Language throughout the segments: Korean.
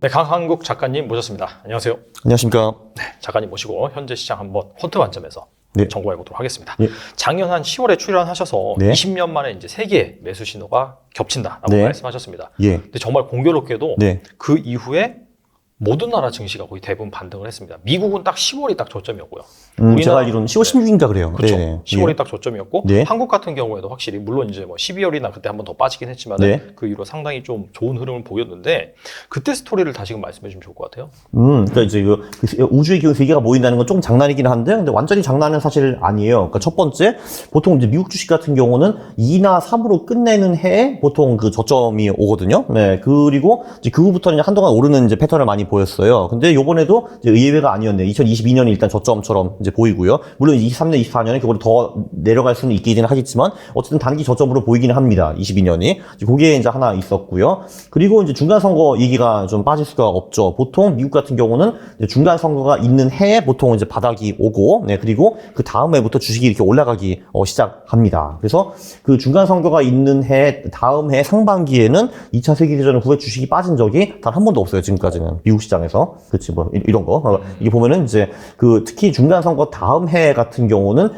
네, 강한국 작가님 모셨습니다. 안녕하세요. 안녕하십니까. 네, 작가님 모시고 현재 시장 한번 폰트 관점에서 네. 점검해 보도록 하겠습니다. 네. 작년 한 10월에 출연하셔서 네. 20년 만에 이제 세 개의 매수 신호가 겹친다라고 네. 말씀하셨습니다. 예. 근데 정말 공교롭게도 네. 그 이후에 모든 나라 증시가 거의 대부분 반등을 했습니다. 미국은 딱 10월이 딱 저점이었고요. 제가 알기로는 10월 16일인가 그래요. 그렇죠. 네네. 10월이 예. 딱 저점이었고 네. 한국 같은 경우에도 확실히 물론 이제 뭐 12월이나 그때 한번 더 빠지긴 했지만 네. 그 이후로 상당히 좀 좋은 흐름을 보였는데 그때 스토리를 다시금 말씀해 주면 좋을 것 같아요. 그러니까 이제 그 우주의 기운 세 개가 모인다는 건 좀 장난이긴 한데, 근데 완전히 장난은 사실 아니에요. 그러니까 첫 번째, 보통 이제 미국 주식 같은 경우는 2나 3으로 끝내는 해에 보통 그 저점이 오거든요. 네. 그리고 이제 그 후부터는 이제 한동안 오르는 이제 패턴을 많이 보였어요. 근데 요번에도 이제 의외가 아니었네요. 2022년이 일단 저점처럼 이제 보이고요. 물론 23년, 24년에 그걸 더 내려갈 수는 있기는 하겠지만, 어쨌든 단기 저점으로 보이기는 합니다. 22년이. 그게 이제 하나 있었고요. 그리고 이제 중간 선거 얘기가 좀 빠질 수가 없죠. 보통 미국 같은 경우는 이제 중간 선거가 있는 해에 보통 이제 바닥이 오고, 네, 그리고 그 다음 해부터 주식이 이렇게 올라가기 시작합니다. 그래서 그 중간 선거가 있는 해, 다음 해 상반기에는 2차 세계대전 후에 주식이 빠진 적이 단 한 번도 없어요. 지금까지는 미국 시장에서. 그렇지 뭐 이런 거. 이게 보면은 이제 그 특히 중간 선거 다음 해 같은 경우는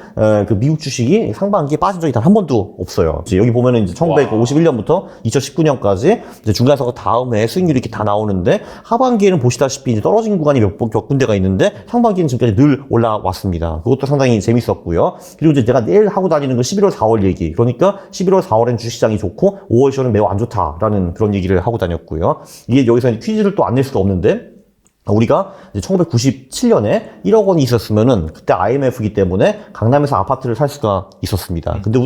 그 미국 주식이 상반기에 빠진 적이 단 한 번도 없어요. 이제 여기 보면은 이제 1951년부터 2019년까지 이제 중간 선거 다음 해 수익률이 이렇게 다 나오는데, 하반기에는 보시다시피 이제 떨어진 구간이 몇 군데가 있는데 상반기에는 지금까지 늘 올라왔습니다. 그것도 상당히 재밌었고요. 그리고 이제 제가 내일 하고 다니는 건 11월 4월 얘기. 그러니까 11월 4월엔 주식시장이 좋고 5월 10월은 매우 안 좋다라는 그런 얘기를 하고 다녔고요. 이게 여기서 퀴즈를 또 안 낼 수가 없는데, 우리가 이제 1997년에 1억 원이 있었으면은 그때 IMF이기 때문에 강남에서 아파트를 살 수가 있었습니다. 근데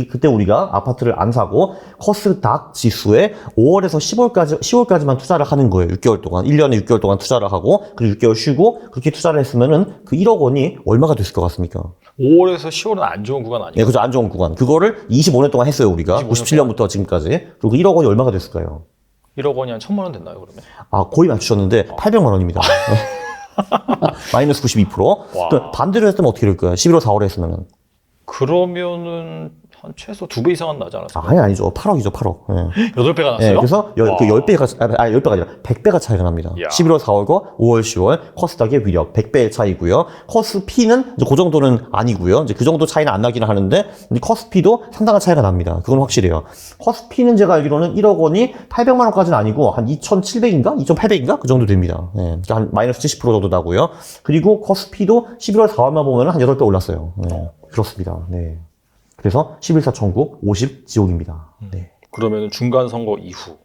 그때 우리가 아파트를 안 사고 코스닥 지수에 5월에서 10월까지만 투자를 하는 거예요. 6개월 동안. 1년에 6개월 동안 투자를 하고, 그리고 6개월 쉬고, 그렇게 투자를 했으면은 그 1억 원이 얼마가 됐을 것 같습니까? 5월에서 10월은 안 좋은 구간 아니에요? 네, 그죠. 안 좋은 구간. 그거를 25년 동안 했어요, 우리가. 97년부터 지금까지. 그리고 그 1억 원이 얼마가 됐을까요? 1억 원이 한 1,000만 원 됐나요, 그러면? 아, 거의 맞추셨는데 800만 원입니다. 마이너스 92%. 와. 또 반대로 했으면 어떻게 될까요? 11월 4월에 했으면은. 그러면은 한 최소 2배 이상은 나지 않았을까요? 아니죠. 8억이죠, 8억. 예. 8배가 났어요? 예, 그래서 그 10배가, 10배가 아니라 100배가 차이가 납니다. 이야. 11월 4월과 5월 10월 코스닥의 위력 100배의 차이고요. 코스피는 이제 그 정도는 아니고요. 이제 그 정도 차이는 안 나기는 하는데, 근데 코스피도 상당한 차이가 납니다. 그건 확실해요. 코스피는 제가 알기로는 1억 원이 800만 원까지는 아니고 한 2,700인가? 2,800인가? 그 정도 됩니다. 예. 그러니까 한 마이너스 70% 정도 나고요. 그리고 코스피도 11월 4월만 보면 한 8배 올랐어요. 네. 그렇습니다. 네. 그래서 11사 천국 50 지옥입니다. 네. 그러면 중간 선거 이후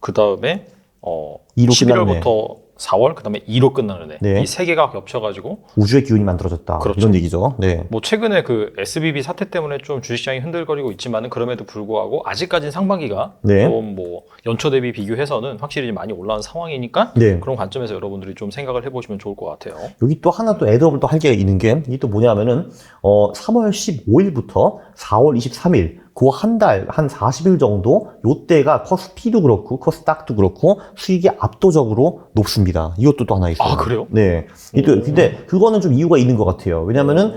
그 다음에 2로 11월부터 4월, 그 다음에 2로 끝나는 해. 네. 이 세 개가 겹쳐가지고 우주의 기운이 만들어졌다. 그렇죠. 이런 얘기죠. 네. 뭐 최근에 그 SBB 사태 때문에 좀 주식시장이 흔들거리고 있지만은 그럼에도 불구하고 아직까지는 상반기가 네. 좀 뭐 연초 대비 비교해서는 확실히 많이 올라온 상황이니까 네. 그런 관점에서 여러분들이 좀 생각을 해보시면 좋을 것 같아요. 여기 또 하나 또 애드업을 또 할 게 있는 게, 이게 또 뭐냐면은 3월 15일부터 4월 23일 그 한 달, 한 40일 정도, 요때가 코스피도 그렇고, 코스닥도 그렇고, 수익이 압도적으로 높습니다. 이것도 또 하나 있어요. 아, 그래요? 네. 근데 그거는 좀 이유가 있는 것 같아요. 왜냐면은,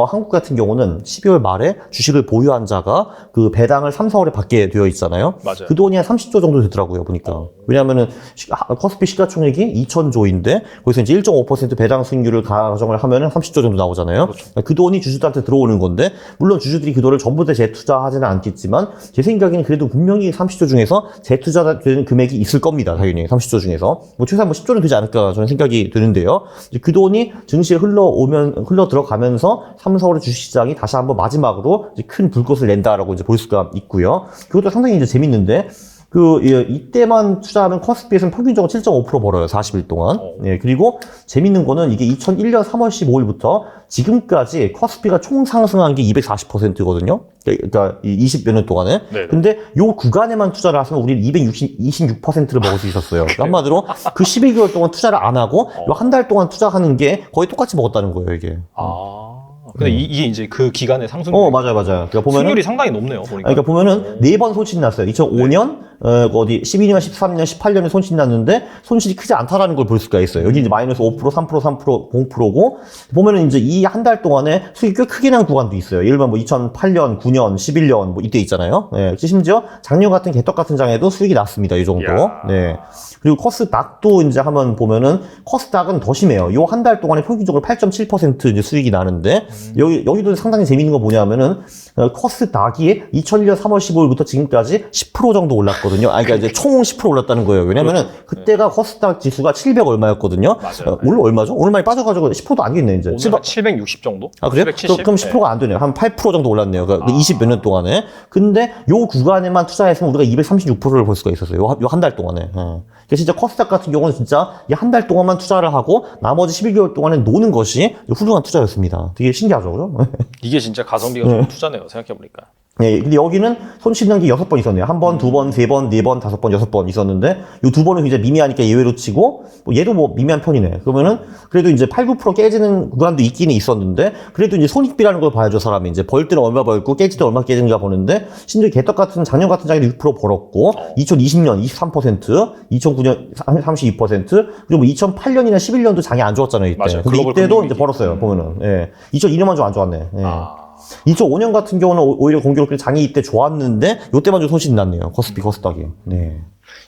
한국 같은 경우는 12월 말에 주식을 보유한 자가 그 배당을 3, 4월에 받게 되어 있잖아요. 맞아요. 그 돈이 한 30조 정도 되더라고요, 보니까. 왜냐면은, 코스피 시가총액이 2,000조인데, 거기서 이제 1.5% 배당 수익률을 가정을 하면은 30조 정도 나오잖아요. 그렇죠. 그 돈이 주주들한테 들어오는 건데, 물론 주주들이 그 돈을 전부 다 재투자하지는 않겠지만, 제 생각에는 그래도 분명히 30조 중에서 재투자되는 금액이 있을 겁니다. 당연히 30조 중에서 뭐 최소한 뭐 10조는 되지 않을까 저는 생각이 드는데요. 이제 그 돈이 증시에 흘러 들어가면서 3, 4월의 주식시장이 다시 한번 마지막으로 이제 큰 불꽃을 낸다라고 이제 볼 수가 있고요. 그것도 상당히 이제 재밌는데, 이때만 투자하면 코스피에서는 평균적으로 7.5% 벌어요. 40일 동안. 예, 그리고 재밌는 거는 이게 2001년 3월 15일부터 지금까지 코스피가 총 상승한 게 240%거든요. 그러니까 20몇 년 동안에. 네네. 근데 요 구간에만 투자를 하시면 우리는 26%를 먹을 수 있었어요. 그러니까 한마디로 그 12개월 동안 투자를 안 하고 요 한 달 동안 투자하는 게 거의 똑같이 먹었다는 거예요, 이게. 근데 이게 이제 그 기간의 상승. 맞아요. 그러니까 보면은 승률이 상당히 높네요, 보니까. 그러니까 보면은 4번 손실이 났어요. 2005년, 어디 12년, 13년, 18년에 손실이 났는데 손실이 크지 않다라는 걸 볼 수가 있어요. 여기 이제 마이너스 5%, 3%, 3%, 0%고 보면은 이제 이 한 달 동안에 수익이 꽤 크게 난 구간도 있어요. 예를 들면 뭐 2008년, 9년, 11년 뭐 이때 있잖아요. 네. 심지어 작년 같은 개떡 같은 장에도 수익이 났습니다. 이 정도. 네. 그리고 커스닥도 이제 한번 보면은 커스닥은 더 심해요. 요 한 달 동안에 평균적으로 8.7% 이제 수익이 나는데 여기도 상당히 재밌는 거 뭐냐면은 커스닥이 2001년 3월 15일부터 지금까지 10% 정도 올랐거든요. 그러니까 이제 총 10% 올랐다는 거예요. 왜냐면은 그때가 커스닥 지수가 700 얼마였거든요. 맞아요. 오늘 얼마죠? 오늘 많이 빠져가지고 10%도 안 되겠네 이제. 오늘 760 정도? 아, 그래요? 770? 그럼 10%가 안 되네요. 한 8% 정도 올랐네요. 그러니까 20 몇 년 동안에. 근데 요 구간에만 투자했으면 우리가 236%를 볼 수가 있었어요. 요 한 달 동안에. 그러니까 진짜 커스닥 같은 경우는 진짜 이 한 달 동안만 투자를 하고 나머지 11개월 동안에 노는 것이 훌륭한 투자였습니다. 되게 신기하죠, 그죠? 이게 진짜 가성비가 좋은 투자네요. 생각해보니까. 네, 근데 여기는 손실 난 게 6번 있었네요. 한 번, 두 번, 세 번, 네 번, 5번, 6번 있었는데, 요 두 번은 굉장히 미미하니까 예외로 치고, 얘도 뭐 미미한 편이네. 그러면은, 그래도 이제 8, 9% 깨지는 구간도 있기는 있었는데, 그래도 이제 손익비라는 걸 봐야죠, 사람이. 이제 벌 때는 얼마 벌고, 깨질 때 얼마 깨지는가 보는데, 심지어 개떡 같은, 작년 같은 장에도 6% 벌었고, 2020년 23%, 2009년 32%, 그리고 뭐 2008년이나 11년도 장이 안 좋았잖아요, 이때. 맞아요. 근데 글로벌 이때도 금융위기. 이제 벌었어요, 보면은. 예. 2002년만 좀 안 좋았네. 예. 2005년 아. 같은 경우는 오히려 공교롭게 장이 이때 좋았는데 요때만 좀 손실이 났네요. 커스닥이. 네.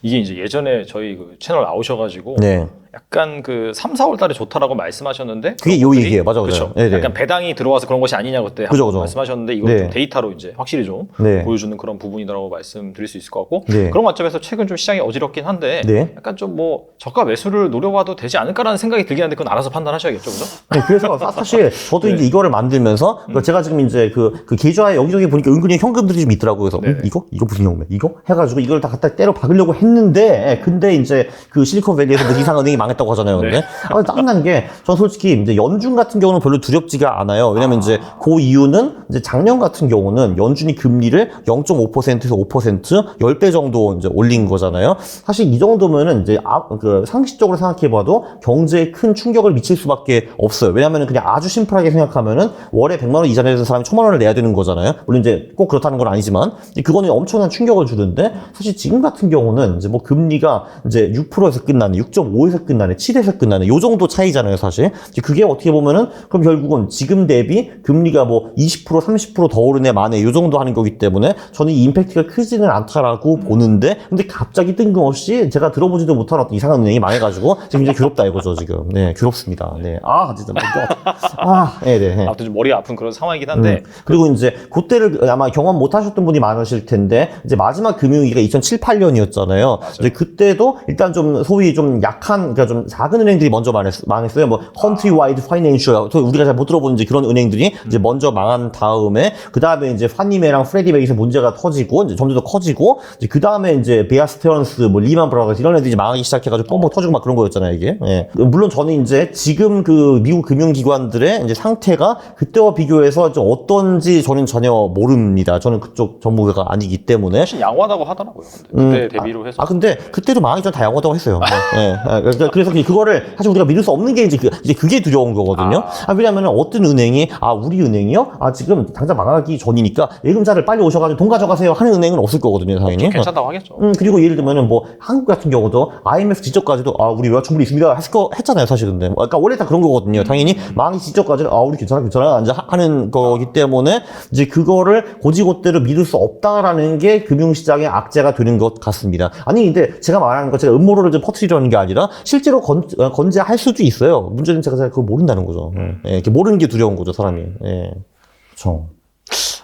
이게 이제 예전에 저희 그 채널 나오셔가지고 네. 약간 그 3, 4월 달에 좋다라고 말씀하셨는데 그게 요 얘기예요. 맞아. 그렇죠. 네네. 약간 배당이 들어와서 그런 것이 아니냐고 그때 그죠. 말씀하셨는데 이걸 네. 좀 데이터로 이제 확실히 좀 네. 보여주는 그런 부분이라고 말씀드릴 수 있을 것 같고 네. 그런 관점에서 최근 좀 시장이 어지럽긴 한데 네. 약간 좀 뭐 저가 매수를 노려봐도 되지 않을까라는 생각이 들긴 한데 그건 알아서 판단하셔야겠죠, 그죠? 네, 그래서 사실 저도 네. 이제 이거를 만들면서 그러니까 제가 지금 이제 그 계좌에 여기저기 보니까 은근히 현금들이 좀 있더라고요. 그래서 네네. 이거 무슨 현금? 이거 해가지고 이걸 다 갖다 때려 박으려고 했는데 근데 이제 그 실리콘밸리에서 뭐 이상은행이 망했다고 하잖아요. 근데 짜증난 게 전 솔직히 이제 연준 같은 경우는 별로 두렵지가 않아요. 왜냐면 이제 그 이유는 이제 작년 같은 경우는 연준이 금리를 0.5%에서 5% 10배 정도 이제 올린 거잖아요. 사실 이 정도면은 이제 그 상식적으로 생각해봐도 경제에 큰 충격을 미칠 수밖에 없어요. 왜냐면은 그냥 아주 심플하게 생각하면은 월에 100만 원 이자 내는 사람이 1000만 원을 내야 되는 거잖아요. 물론 이제 꼭 그렇다는 건 아니지만 그거는 엄청난 충격을 주는데 사실 지금 같은 경우는 이제 뭐 금리가 이제 6%에서 끝나네, 6.5에서 끝나네, 7에서 끝나네, 요 정도 차이잖아요, 사실. 그게 어떻게 보면은 그럼 결국은 지금 대비 금리가 뭐 20%, 30%더 오르네, 마네, 요 정도 하는 거기 때문에 저는 이 임팩트가 크지는 않다라고 보는데 근데 갑자기 뜬금없이 제가 들어보지도 못한 어떤 이상한 은행이 망해가지고 지금 이제 괴롭다 이거죠, 지금. 네, 괴롭습니다. 네. 진짜. 네. 아무튼 좀 머리가 아픈 그런 상황이긴 한데 그리고 이제 그때를 아마 경험 못 하셨던 분이 많으실 텐데 이제 마지막 금융위기가 2007, 8년이었잖아요. 이제 그때도 일단 좀 소위 좀 약한 그러니까 좀 작은 은행들이 먼저 망했어요. 뭐 컨트리와이드 파이낸셜 우리가 잘 못 들어본 이제 그런 은행들이 이제 먼저 망한 다음에 그 다음에 이제 fanniemae랑 프레디맥에서 문제가 터지고 이제 점점 더 커지고 이제 그 다음에 이제 베어 스테런스 뭐 리만 브라더스 이런 애들이 이제 망하기 시작해가지고 뻥뻥 터지고 막 그런 거였잖아요, 이게. 예. 물론 저는 이제 지금 그 미국 금융기관들의 이제 상태가 그때와 비교해서 좀 어떤지 저는 전혀 모릅니다. 저는 그쪽 전문가가 아니기 때문에. 훨씬 양호하다고 하더라고요. 근데 그때 대비로 해서. 근데 그때도 망하기 전에 다 양호하다고 했어요. 그래서 그거를 사실 우리가 믿을 수 없는 게 이제 그게 두려운 거거든요. 왜냐면은 어떤 은행이 우리 은행이요? 지금 당장 망하기 전이니까 예금자를 빨리 오셔가지고 돈 가져가세요 하는 은행은 없을 거거든요, 당연히. 괜찮다고 하겠죠. 그리고 예를 들면은 뭐 한국 같은 경우도 IMF 직전까지도 우리 외화 충분히 있습니다 했잖아요, 사실. 근데 그러니까 원래 다 그런 거거든요. 당연히 망하기 직전까지는 우리 괜찮아 이제 하는 거기 때문에 이제 그거를 고지고대로 믿을 수 없다라는 게 금융시장의 악재가 되는 것 같습니다. 아니 근데 제가 말하는 거 제가 음모론을 좀 퍼뜨리려는 게 아니라 실제로 건재할 수도 있어요. 문제는 제가 그걸 모른다는 거죠. 이렇게 모르는 게 두려운 거죠, 사람이. 그렇죠.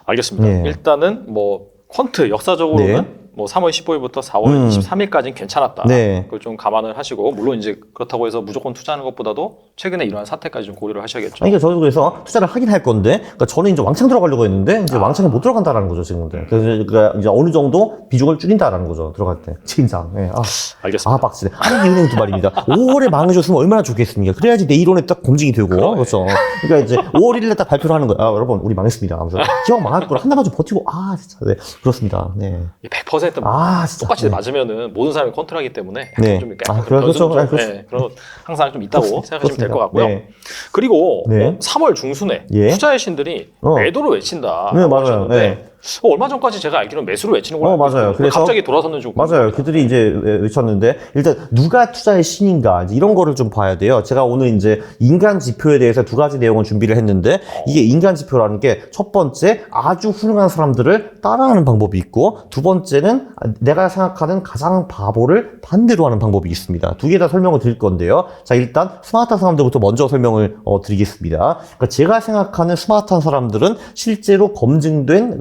알겠습니다. 네. 일단은 뭐 퀀트 역사적으로는 뭐 3월 15일부터 4월 23일까지는 괜찮았다. 네. 그걸 좀 감안을 하시고 물론 이제 그렇다고 해서 무조건 투자하는 것보다도 최근에 이러한 사태까지 좀 고려를 하셔야겠죠. 그러니까 저도 그래서 투자를 하긴 할 건데, 그러니까 저는 이제 왕창 들어가려고 했는데 이제 왕창에 못 들어간다라는 거죠, 지금. 그래서 그러니까 이제 어느 정도 비중을 줄인다라는 거죠, 들어갈 때. 진짜. 네. 알겠습니다. 빡치네. 한국은행도 말입니다. 5월에 망해줬으면 얼마나 좋겠습니까? 그래야지 내 이론에 딱 검증이 되고, 그렇죠. 그러니까 이제 5월 1일에 딱 발표를 하는 거예요. 여러분, 우리 망했습니다. 하면서 기왕 망할 거라 한 달만 좀 버티고, 진짜. 네, 그렇습니다. 네. 100% 진짜. 똑같이 네. 맞으면은 모든 사람이 컨트롤하기 때문에 네. 좀 그렇죠. 그런 항상 좀 있다고 생각하시면 될 것 같고요. 네. 그리고 네. 뭐 3월 중순에 예. 투자의 신들이 매도를 외친다. 네, 맞아요. 네. 얼마 전까지 제가 알기로는 매수를 외치는 걸로 알고 맞아요. 있어요. 그래서 갑자기 돌아섰는지 맞아요. 그들이 이제 외쳤는데 일단 누가 투자의 신인가 이제 이런 거를 좀 봐야 돼요. 제가 오늘 이제 인간 지표에 대해서 두 가지 내용을 준비를 했는데 이게 인간 지표라는 게 첫 번째 아주 훌륭한 사람들을 따라하는 방법이 있고 두 번째는 내가 생각하는 가장 바보를 반대로 하는 방법이 있습니다. 두 개 다 설명을 드릴 건데요. 자, 일단 스마트한 사람들부터 먼저 설명을 드리겠습니다. 그러니까 제가 생각하는 스마트한 사람들은 실제로 검증된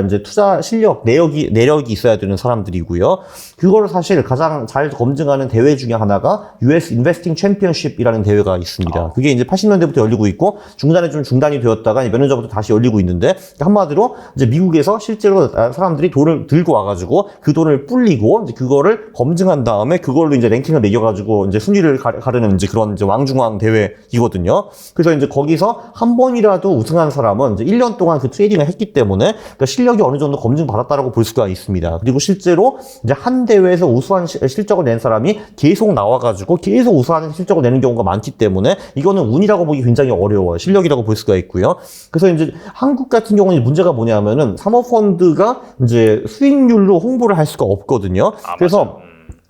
이제 투자 실력, 내력이 있어야 되는 사람들이고요. 그거를 사실 가장 잘 검증하는 대회 중에 하나가 US Investing Championship이라는 대회가 있습니다. 그게 이제 80년대부터 열리고 있고 중간에 좀 중단이 되었다가 몇 년 전부터 다시 열리고 있는데 한마디로 이제 미국에서 실제로 사람들이 돈을 들고 와가지고 그 돈을 불리고 이제 그거를 검증한 다음에 그걸로 이제 랭킹을 매겨가지고 이제 순위를 가르는 이제 그런 이제 왕중왕 대회이거든요. 그래서 이제 거기서 한 번이라도 우승한 사람은 이제 1년 동안 그 트레이딩을 했기 때문에 그러니까 실력이 어느 정도 검증받았다라고 볼 수가 있습니다. 그리고 실제로 이제 한 대회에서 우수한 실적을 낸 사람이 계속 나와가지고 계속 우수한 실적을 내는 경우가 많기 때문에 이거는 운이라고 보기 굉장히 어려워요. 실력이라고 볼 수가 있고요. 그래서 이제 한국 같은 경우는 문제가 뭐냐면은 사모펀드가 이제 수익률로 홍보를 할 수가 없거든요. 그래서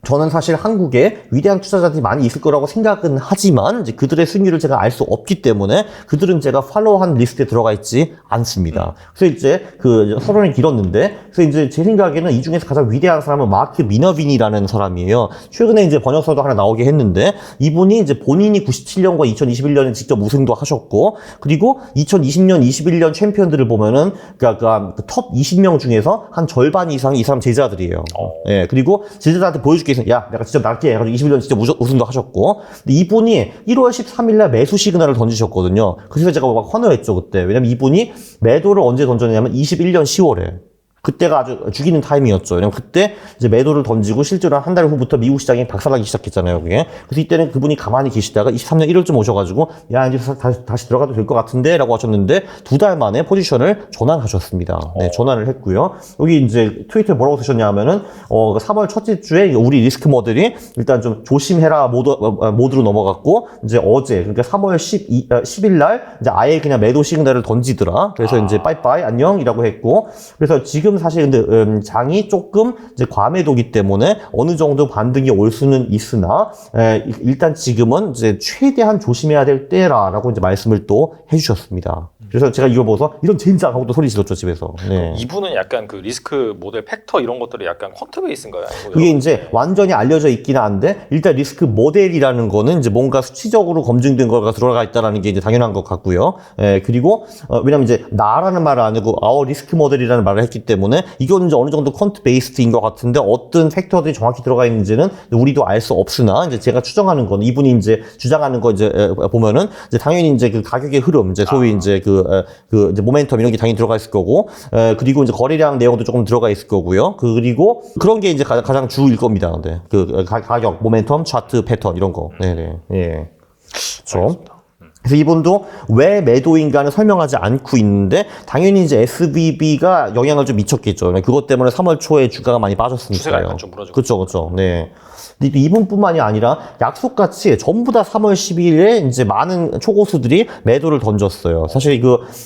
저는 사실 한국에 위대한 투자자들이 많이 있을 거라고 생각은 하지만 이제 그들의 승률을 제가 알 수 없기 때문에 그들은 제가 팔로우한 리스트에 들어가 있지 않습니다. 그래서 이제 그 서론이 길었는데 그래서 이제 제 생각에는 이 중에서 가장 위대한 사람은 마크 미너빈이라는 사람이에요. 최근에 이제 번역서도 하나 나오게 했는데 이분이 이제 본인이 97년과 2021년에 직접 우승도 하셨고 그리고 2020년, 21년 챔피언들을 보면은 그러니까 톱 20명 중에서 한 절반 이상이 이 사람 제자들이에요. 예, 그리고 제자들한테 보여줄 게 있어요. 야, 내가 직접 나갈게 해가지고 21년 직접 우승도 하셨고 근데 이분이 1월 13일 날 매수 시그널을 던지셨거든요. 그래서 제가 막 환호했죠 그때. 왜냐면 이분이 매도를 언제 던졌냐면 21년 10월에. 그때가 아주 죽이는 타이밍이었죠. 왜냐면 그때 이제 매도를 던지고 실제로 한 달 후부터 미국 시장이 박살나기 시작했잖아요, 그게. 그래서 이때는 그분이 가만히 계시다가 23년 1월쯤 오셔가지고, 야, 이제 다시 들어가도 될 것 같은데? 라고 하셨는데, 두 달 만에 포지션을 전환하셨습니다. 네, 전환을 했고요. 여기 이제 트위터에 뭐라고 쓰셨냐 하면은, 3월 첫째 주에 우리 리스크 모델이 일단 좀 조심해라 모드로 넘어갔고, 이제 어제, 그러니까 3월 10일 날, 이제 아예 그냥 매도 시그널을 던지더라. 그래서 이제 빠이빠이, 안녕이라고 했고, 그래서 지금 사실 근데 장이 조금 이제 과매도기 때문에 어느 정도 반등이 올 수는 있으나 일단 지금은 이제 최대한 조심해야 될 때라라고 이제 말씀을 또 해주셨습니다. 그래서 제가 이걸 보고서 이런 젠장 하고 또 소리 질렀죠 집에서. 네. 이분은 약간 그 리스크 모델 팩터 이런 것들이 약간 퀀트 베이스인가요? 그게 이제 완전히 알려져 있기는 한데 일단 리스크 모델이라는 거는 이제 뭔가 수치적으로 검증된 거가 들어가 있다라는 게 이제 당연한 것 같고요. 그리고 왜냐면 이제 나라는 말을 안 하고 our 리스크 모델이라는 말을 했기 때문에 이거는 이제 어느 정도 퀀트 베이스인 것 같은데 어떤 팩터들이 정확히 들어가 있는지는 우리도 알 수 없으나 이제 제가 추정하는 건 이분이 이제 주장하는 거 이제 보면은 이제 당연히 이제 그 가격의 흐름 이제 소위 이제 그 이제 모멘텀 이런 게 당연히 들어가 있을 거고 그리고 이제 거래량 내용도 조금 들어가 있을 거고요. 그리고 그런 게 이제 가장 주일 겁니다. 네. 그 가격, 모멘텀, 차트, 패턴 이런 거. 네네. 예. 그렇죠. 그래서 이분도 왜 매도인가는 설명하지 않고 있는데 당연히 이제 SVB가 영향을 좀 미쳤겠죠. 그것 때문에 3월 초에 주가가 많이 빠졌으니까요. 추세가 약간 좀 무너지고. 그렇죠. 네. 근데 이분뿐만이 아니라 약속같이 전부 다 3월 12일에 이제 많은 초고수들이 매도를 던졌어요. 사실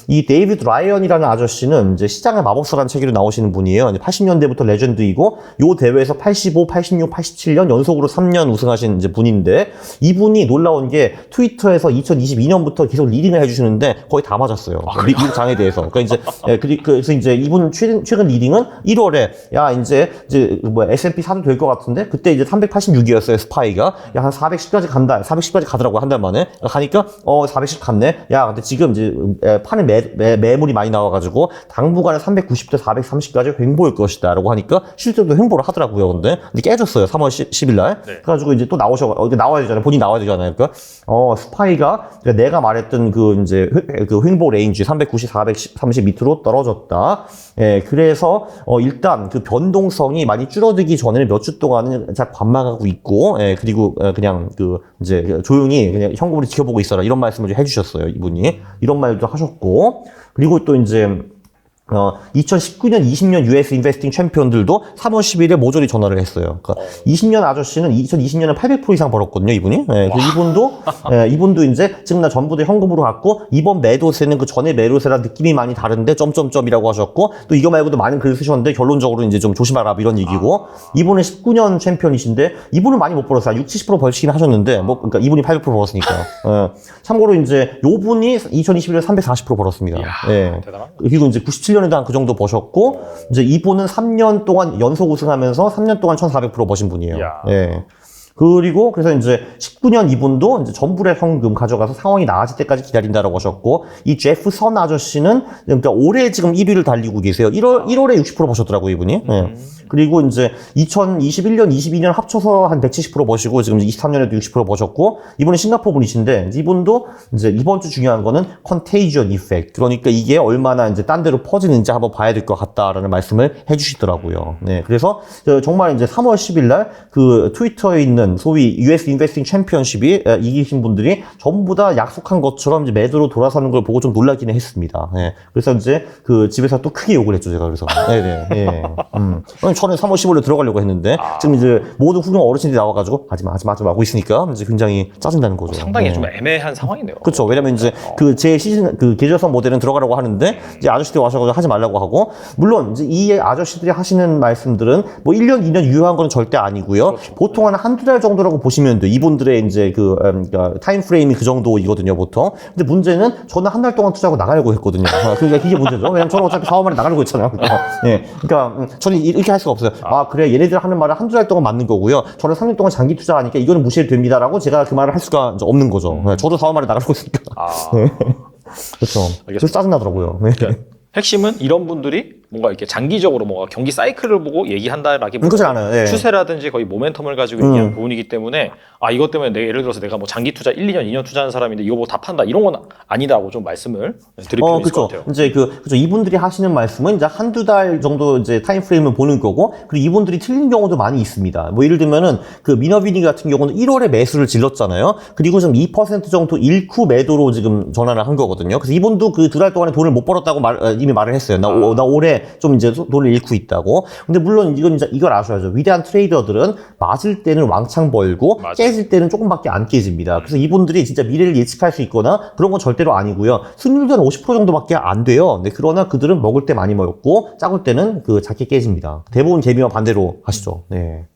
이 데이비드 라이언이라는 아저씨는 이제 시장의 마법사라는 책으로 나오시는 분이에요. 80년대부터 레전드이고 요 대회에서 85, 86, 87년 연속으로 3년 우승하신 이제 분인데 이분이 놀라운 게 트위터에서 2022년부터 계속 리딩을 해주시는데 거의 다 맞았어요. 미국 장에 대해서. 그러니까 이제 그래서 이제 이분 최근 리딩은 1월에 야 이제 뭐 S&P 사도 될 것 같은데 그때 이제 386이었어요, 스파이가. 야, 한 410까지 간다. 410까지 가더라고, 한 달 만에. 가니까, 410 갔네. 야, 근데 지금 이제, 판에 매물이 많이 나와가지고, 당분간은 390대 430까지 횡보일 것이다. 라고 하니까, 실제로도 횡보를 하더라고요, 근데 깨졌어요, 3월 10일 날. 네. 그래가지고 이제 또 나와야 되잖아요. 본인이 나와야 되잖아요. 그러니까, 스파이가, 그러니까 내가 말했던 그 횡보 레인지 390, 430 밑으로 떨어졌다. 예, 그래서, 일단 그 변동성이 많이 줄어들기 전에는 몇 주 동안은 잘 관망하고 있고, 그리고 그냥 이제 조용히 그냥 현금으로 지켜보고 있어라 이런 말씀을 좀 해주셨어요 이분이. 이런 말도 하셨고, 그리고 또 이제 2019년, 20년 US 인베스팅 챔피언들도 3월 10일에 모조리 전화를 했어요. 그러니까 20년 아저씨는 2020년에 800% 이상 벌었거든요, 이분이. 예, 이분도 이제 지금 나 전부 다 현금으로 갖고 이번 매도세는 그 전에 매도세랑 느낌이 많이 다른데 점점점이라고 하셨고 또 이거 말고도 많은 글을 쓰셨는데 결론적으로 이제 좀 조심하라 이런 얘기고 이분은 19년 챔피언이신데 이분은 많이 못 벌었어요. 60, 70% 벌시긴 하셨는데 뭐 그러니까 이분이 800% 벌었으니까. 참고로 이제 요 분이 2021년에 340% 벌었습니다. 이야, 예. 대단하다. 그리고 이제 97년에도 한 그 정도 버셨고 이제 이분은 3년 동안 연속 우승하면서 3년 동안 1,400% 버신 분이에요. 이야. 예. 그리고 그래서 이제 19년 이분도 이제 전부의 현금 가져가서 상황이 나아질 때까지 기다린다라고 하셨고 이 제프 선 아저씨는 그러니까 올해 지금 1위를 달리고 계세요. 1월에 60% 버셨더라고요, 이분이. 예. 그리고 이제 2021년, 22년 합쳐서 한 170% 버시고 지금 23년에도 60% 버셨고 이분은 싱가포르 분이신데 이분도 이제 이번 주 중요한 거는 컨테이전 이펙트. 그러니까 이게 얼마나 이제 딴 데로 퍼지는지 한번 봐야 될 것 같다라는 말씀을 해주시더라고요. 네. 그래서 정말 이제 3월 10일 날 그 트위터에 있는 소위 US 인베스팅 챔피언십이 이기신 분들이 전부 다 약속한 것처럼 이제 매도로 돌아서는 걸 보고 좀 놀라기는 했습니다. 네. 그래서 이제 그 집에서 또 크게 욕을 했죠, 제가. 그래서. 네네. 네. 저는 3월 15일에 들어가려고 했는데 지금 이제 모든 훌륭한 어르신들이 나와가지고 하지마 하고 있으니까 이제 굉장히 짜증나는 거죠. 상당히 네. 좀 애매한 상황이네요. 그렇죠. 왜냐면 이제 그 제 시즌 그 계절성 모델은 들어가라고 하는데 이제 아저씨들이 와서 하지 말라고 하고 물론 이제 이 아저씨들이 하시는 말씀들은 뭐 1년, 2년 유효한 건 절대 아니고요. 그렇죠. 보통 한 한두 달 정도라고 보시면 돼요. 이분들의 이제 그 그러니까 타임 프레임이 그 정도이거든요, 보통. 근데 문제는 저는 한 달 동안 투자하고 나가려고 했거든요. 그러니까 이게 문제죠. 왜냐면 저는 어차피 4월 말에 나가려고 했잖아요. 그러니까 저는 이렇게 할 수가 없어요. 아, 그래. 얘네들 하는 말은 한두 달 동안 맞는 거고요. 저는 3년 동안 장기 투자하니까 이거는 무시해도 됩니다라고 제가 그 말을 할 수가 이제 없는 거죠. 저도 4월 말에 나가려고 했으니까. 그렇죠. 그래서 짜증나더라고요. 네. 그러니까 핵심은 이런 분들이 뭔가 이렇게 장기적으로 뭔가 경기 사이클을 보고 얘기한다라기보다 그렇지 않아요. 네. 추세라든지 거의 모멘텀을 가지고 얘기하는 부분이기 때문에 아 이것 때문에 예를 들어서 내가 뭐 장기 투자 1, 2년, 2년 투자하는 사람인데 이거 뭐 다 판다 이런 건 아니다고 좀 말씀을 드릴 필요가 있을 것 같아요. 이제 그죠. 이분들이 하시는 말씀은 이제 한두 달 정도 이제 타임 프레임을 보는 거고 그리고 이분들이 틀린 경우도 많이 있습니다. 뭐 예를 들면은 그 미너비니 같은 경우는 1월에 매수를 질렀잖아요. 그리고 지금 2% 정도 잃고 매도로 지금 전환을 한 거거든요. 그래서 이분도 그 두 달 동안에 돈을 못 벌었다고 이미 말을 했어요. 나 올해 좀 이제 돈을 잃고 있다고. 근데 물론 이걸 아셔야죠. 위대한 트레이더들은 맞을 때는 왕창 벌고 맞아요. 깨질 때는 조금밖에 안 깨집니다. 그래서 이분들이 진짜 미래를 예측할 수 있거나 그런 건 절대로 아니고요. 승률도 한 50% 정도밖에 안 돼요. 네, 그러나 그들은 먹을 때 많이 먹고 작을 때는 그 작게 깨집니다. 대부분 재미와 반대로 하시죠. 네.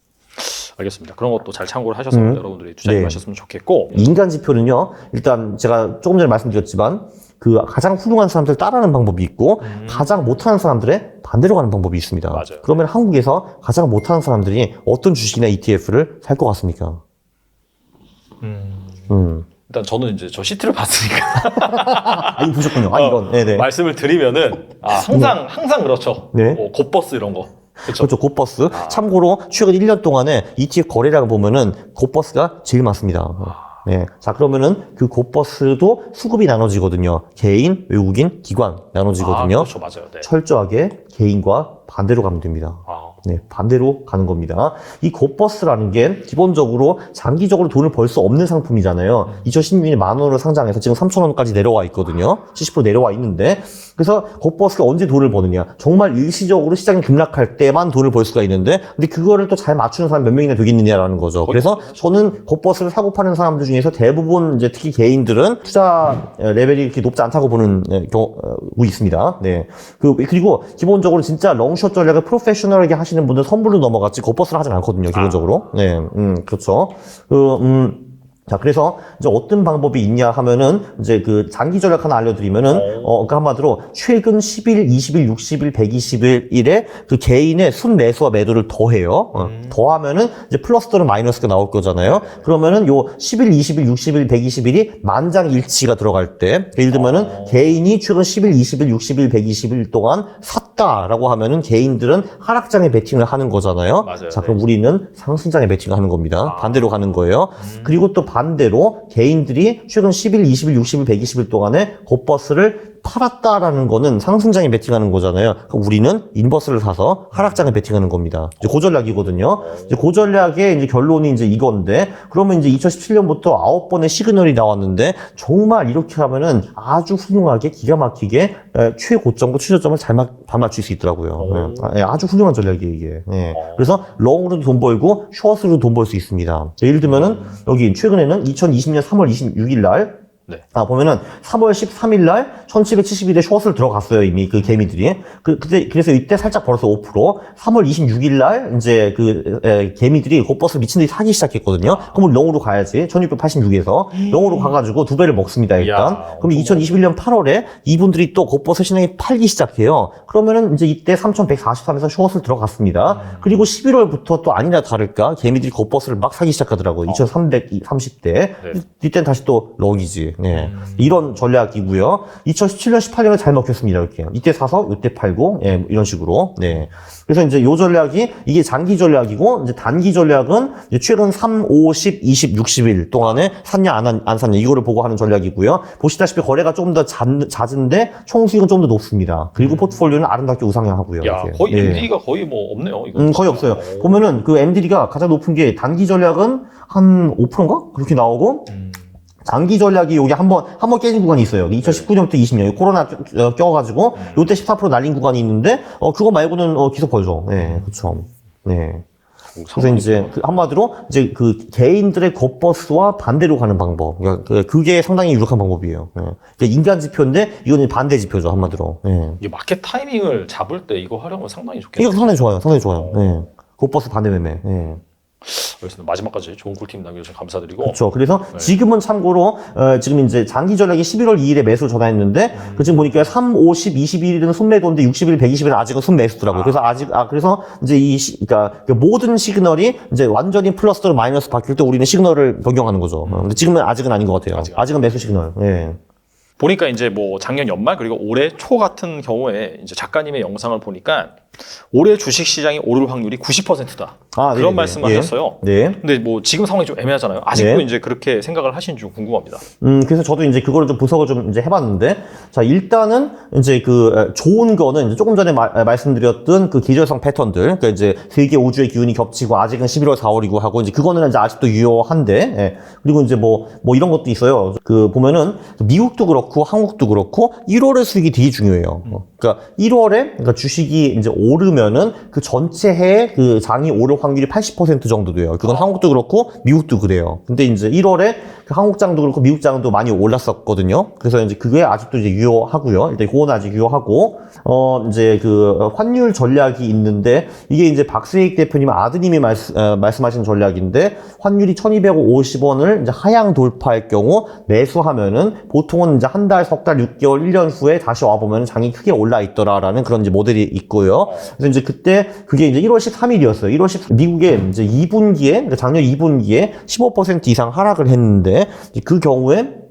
알겠습니다. 그런 것도 잘 참고를 하셔서 여러분들이 투자를 네. 하셨으면 좋겠고 인간 지표는요. 일단 제가 조금 전에 말씀드렸지만 그 가장 훌륭한 사람들 따라하는 방법이 있고 가장 못하는 사람들의 반대로 가는 방법이 있습니다. 맞아요. 그러면 한국에서 가장 못하는 사람들이 어떤 주식이나 ETF를 살 것 같습니까? 일단 저는 이제 저 시트를 봤으니까 이거 보셨군요. 이건. 네네. 말씀을 드리면은 항상 그렇죠. 네. 뭐 곧버스 이런 거. 그렇죠. 그렇죠. 곧버스. 참고로 최근 1년 동안에 ETF 거래량을 보면은 곧버스가 제일 많습니다. 네. 자, 그러면은 그 곧버스도 수급이 나눠지거든요. 개인, 외국인, 기관 나눠지거든요. 그렇죠. 맞아요. 네. 철저하게 개인과 반대로 가면 됩니다. 네, 반대로 가는 겁니다. 이 곧버스라는 게 기본적으로 장기적으로 돈을 벌 수 없는 상품이잖아요. 2016년에 10,000원으로 상장해서 지금 3,000원까지 내려와 있거든요. 70% 내려와 있는데 그래서 곧버스가 언제 돈을 버느냐. 정말 일시적으로 시장이 급락할 때만 돈을 벌 수가 있는데 근데 그거를 또 잘 맞추는 사람 몇 명이나 되겠느냐라는 거죠. 그래서 저는 곧버스를 사고 파는 사람들 중에서 대부분 이제 특히 개인들은 투자 레벨이 이렇게 높지 않다고 보는 경우 있습니다. 네. 그리고 기본적으로 진짜 롱숏 전략을 프로페셔널하게 하시는 분들 선불로 넘어갔지 곧버스를 하진 않거든요, 기본적으로. 네, 그렇죠. 자, 그래서 이제 어떤 방법이 있냐 하면은 이제 그 장기 전략 하나 알려드리면은 그 한마디로 최근 10일, 20일, 60일, 120일에 그 개인의 순매수와 매도를 더해요. 더하면은 이제 플러스 또는 마이너스가 나올 거잖아요. 그러면은 요 10일, 20일, 60일, 120일이 만장일치가 들어갈 때 예를 들면은 개인이 최근 10일, 20일, 60일, 120일 동안 샀다라고 하면은 개인들은 하락장에 베팅을 하는 거잖아요. 맞아요. 자, 그럼 우리는 상승장에 베팅을 하는 겁니다. 반대로 가는 거예요. 그리고 또 반대로 개인들이 최근 10일, 20일, 60일, 120일 동안에 곧버스를 팔았다라는 거는 상승장에 베팅하는 거잖아요. 그럼 우리는 인버스를 사서 하락장에 베팅하는 겁니다. 이제 그 전략이거든요. 이제 그 전략의 이제 결론이 이제 이건데, 그러면 이제 2017년부터 9번의 시그널이 나왔는데, 정말 이렇게 하면은 아주 훌륭하게, 기가 막히게 최고점과 최저점을 잘 맞출 수 있더라고요. 아주 훌륭한 전략이에요, 이게. 그래서 롱으로도 돈 벌고, 숏으로도 돈 벌 수 있습니다. 예를 들면은, 여기 최근에는 2020년 3월 26일 날, 네. 보면은 3월 13일 날 1771에 숏을 들어갔어요, 이미 그 개미들이. 그래서 이때 살짝 벌써 5%. 3월 26일 날 이제 개미들이 곧버스를 미친 듯이 사기 시작했거든요. 그럼 우리 롱으로 가야지. 1686에서 롱으로 가가지고 2배를 먹습니다, 일단. 그럼 2021년 8월에 이분들이 또 곧버스 신앙이 팔기 시작해요. 그러면은 이제 이때 3143에서 숏을 들어갔습니다. 그리고 11월부터 또 아니나 다를까 개미들이 곧버스를 막 사기 시작하더라고요. 2330대. 네. 이때는 다시 또 롱이지. 네. 이런 전략이고요. 2017년, 18년에 잘 먹혔습니다. 이렇게. 이때 사서 이때 팔고, 예, 이런 식으로. 네. 그래서 이제 요 전략이 이게 장기 전략이고, 이제 단기 전략은 이제 최근 3, 5, 10, 20, 60일 동안에 샀냐 안 샀냐 이거를 보고 하는 전략이고요. 보시다시피 거래가 좀 더 잦은데 총 수익은 좀 더 높습니다. 그리고 포트폴리오는 아름답게 우상향하고요. 야, 이렇게. 거의 네. MD가 거의 뭐 없네요. 이거 거의 없어요. 보면은 그 MD가 가장 높은 게 단기 전략은 한 5%인가? 그렇게 나오고, 장기 전략이 여기 한번 깨진 구간이 있어요. 2019년부터 20년 코로나 껴가지고 요때 14% 날린 구간이 있는데 그거 말고는 계속 벌죠. 네, 그렇죠. 네. 그래서 이제 한마디로 이제 그 개인들의 겉버스와 반대로 가는 방법. 그러니까 그게 상당히 유력한 방법이에요. 네. 그러니까 인간 지표인데 이거는 반대 지표죠, 한마디로. 네. 이게 마켓 타이밍을 잡을 때 이거 활용은 상당히 좋겠네요. 이거 상당히 좋아요. 상당히 좋아요. 네. 겉버스 반대 매매. 네. 알겠습니다. 마지막까지 좋은 꿀팁 남겨주셔서 감사드리고. 그렇죠. 그래서 지금은 참고로 지금 이제 장기 전략이 11월 2일에 매수 전화했는데 그 지금 보니까 3, 5, 10, 21일은 순매도인데 60일, 120일은 아직은 순매수더라고요. 그래서 그래서 이제 그러니까 그 모든 시그널이 이제 완전히 플러스로 마이너스 바뀔 때 우리는 시그널을 변경하는 거죠. 근데 지금은 아직은 아닌 것 같아요. 아직은 매수 시그널. 예. 보니까 이제 뭐 작년 연말 그리고 올해 초 같은 경우에 이제 작가님의 영상을 보니까 올해 주식 시장이 오를 확률이 90%다. 그런 네네. 말씀을 예. 하셨어요. 네. 근데 뭐 지금 상황이 좀 애매하잖아요. 아직도 네. 이제 그렇게 생각을 하시는지 궁금합니다. 그래서 저도 이제 그거를 좀 분석을 좀 이제 해봤는데, 자, 일단은 이제 그 좋은 거는 이제 조금 전에 말씀드렸던 그 계절성 패턴들, 그러니까 이제 세계 우주의 기운이 겹치고 아직은 11월, 4월이고 하고 이제 그거는 이제 아직도 유효한데, 예. 그리고 이제 뭐 이런 것도 있어요. 그 보면은 미국도 그렇고 한국도 그렇고 1월의 수익이 되게 중요해요. 그러니까 1월에 그러니까 주식이 이제 오르면은 그 전체 해에 그 장이 오를 확률이 80% 정도 돼요. 그건 한국도 그렇고 미국도 그래요. 근데 이제 1월에 그 한국장도 그렇고 미국장도 많이 올랐었거든요. 그래서 이제 그게 아직도 이제 유효하고요. 일단 그건 아직 유효하고 이제 그 환율 전략이 있는데 이게 이제 박수익 대표님 아드님이 말씀하신 전략인데 환율이 1250원을 이제 하향 돌파할 경우 매수하면은 보통은 이제 한 달, 석 달, 6개월, 1년 후에 다시 와보면 장이 크게 올라 있더라라는 그런 이제 모델이 있고요. 그래서 이제 그때 그게 이제 1월 13일이었어요. 1월 13일 미국의 이제 2분기에, 그러니까 작년 2분기에 15% 이상 하락을 했는데 그 경우에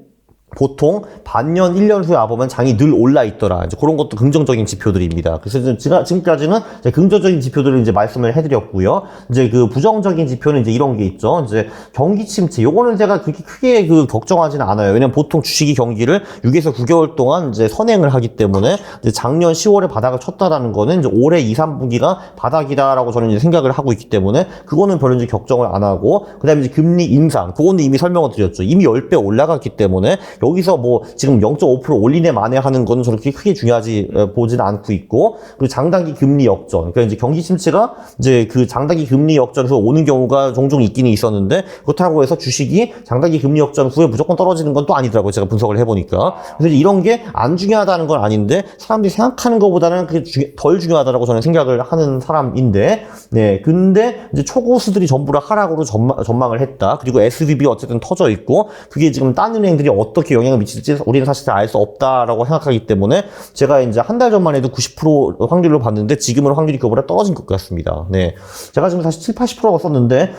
보통 반년, 1년 후에 와보면 장이 늘 올라 있더라. 이제 그런 것도 긍정적인 지표들입니다. 그래서 지금까지는 이제 긍정적인 지표들을 이제 말씀을 해드렸고요. 이제 그 부정적인 지표는 이제 이런 게 있죠. 이제 경기 침체. 요거는 제가 그렇게 크게 그 걱정하지는 않아요. 왜냐면 보통 주식이 경기를 6에서 9개월 동안 이제 선행을 하기 때문에 이제 작년 10월에 바닥을 쳤다라는 거는 이제 올해 2, 3분기가 바닥이다라고 저는 이제 생각을 하고 있기 때문에 그거는 별로 이제 걱정을 안 하고 그다음에 이제 금리 인상. 그거는 이미 설명을 드렸죠. 이미 10배 올라갔기 때문에 여기서 뭐 지금 0.5% 올리네 마네 하는 거는 저는 그렇게 크게 중요하지 보지는 않고 있고 그리고 장단기 금리 역전 그러니까 이제 경기 침체가 이제 그 장단기 금리 역전에서 오는 경우가 종종 있기는 있었는데 그렇다고 해서 주식이 장단기 금리 역전 후에 무조건 떨어지는 건 또 아니더라고요. 제가 분석을 해보니까 그래서 이런 게 안 중요하다는 건 아닌데 사람들이 생각하는 것보다는 그게 덜 중요하다라고 저는 생각을 하는 사람인데 네 근데 이제 초고수들이 전부 다 하락으로 전망을 했다. 그리고 SVB 어쨌든 터져 있고 그게 지금 딴 은행들이 어떻게 영향을 미칠지 우리는 사실 알 수 없다라고 생각하기 때문에 제가 이제 한 달 전만 해도 90% 확률로 봤는데 지금은 확률이 그거보다 떨어진 것 같습니다. 네. 제가 지금 사실 7, 80%가 썼는데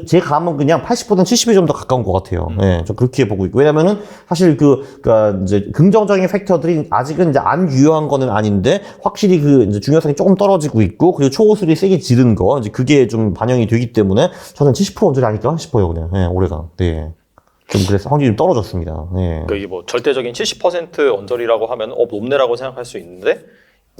제 감은 그냥 80보다는 70이 좀 더 가까운 것 같아요. 네. 좀 그렇게 보고 있고. 왜냐면은 사실 그러니까 이제 긍정적인 팩터들이 아직은 이제 안 유효한 거는 아닌데 확실히 그 이제 중요성이 조금 떨어지고 있고 그리고 초고수들이 세게 지른 거 이제 그게 좀 반영이 되기 때문에 저는 70% 언저리 아닐까 싶어요. 그냥. 네, 올해가. 네. 좀 그래서 확률이 좀 떨어졌습니다. 네. 그러니까 이게 뭐 절대적인 70% 언저리라고 하면 높네라고 생각할 수 있는데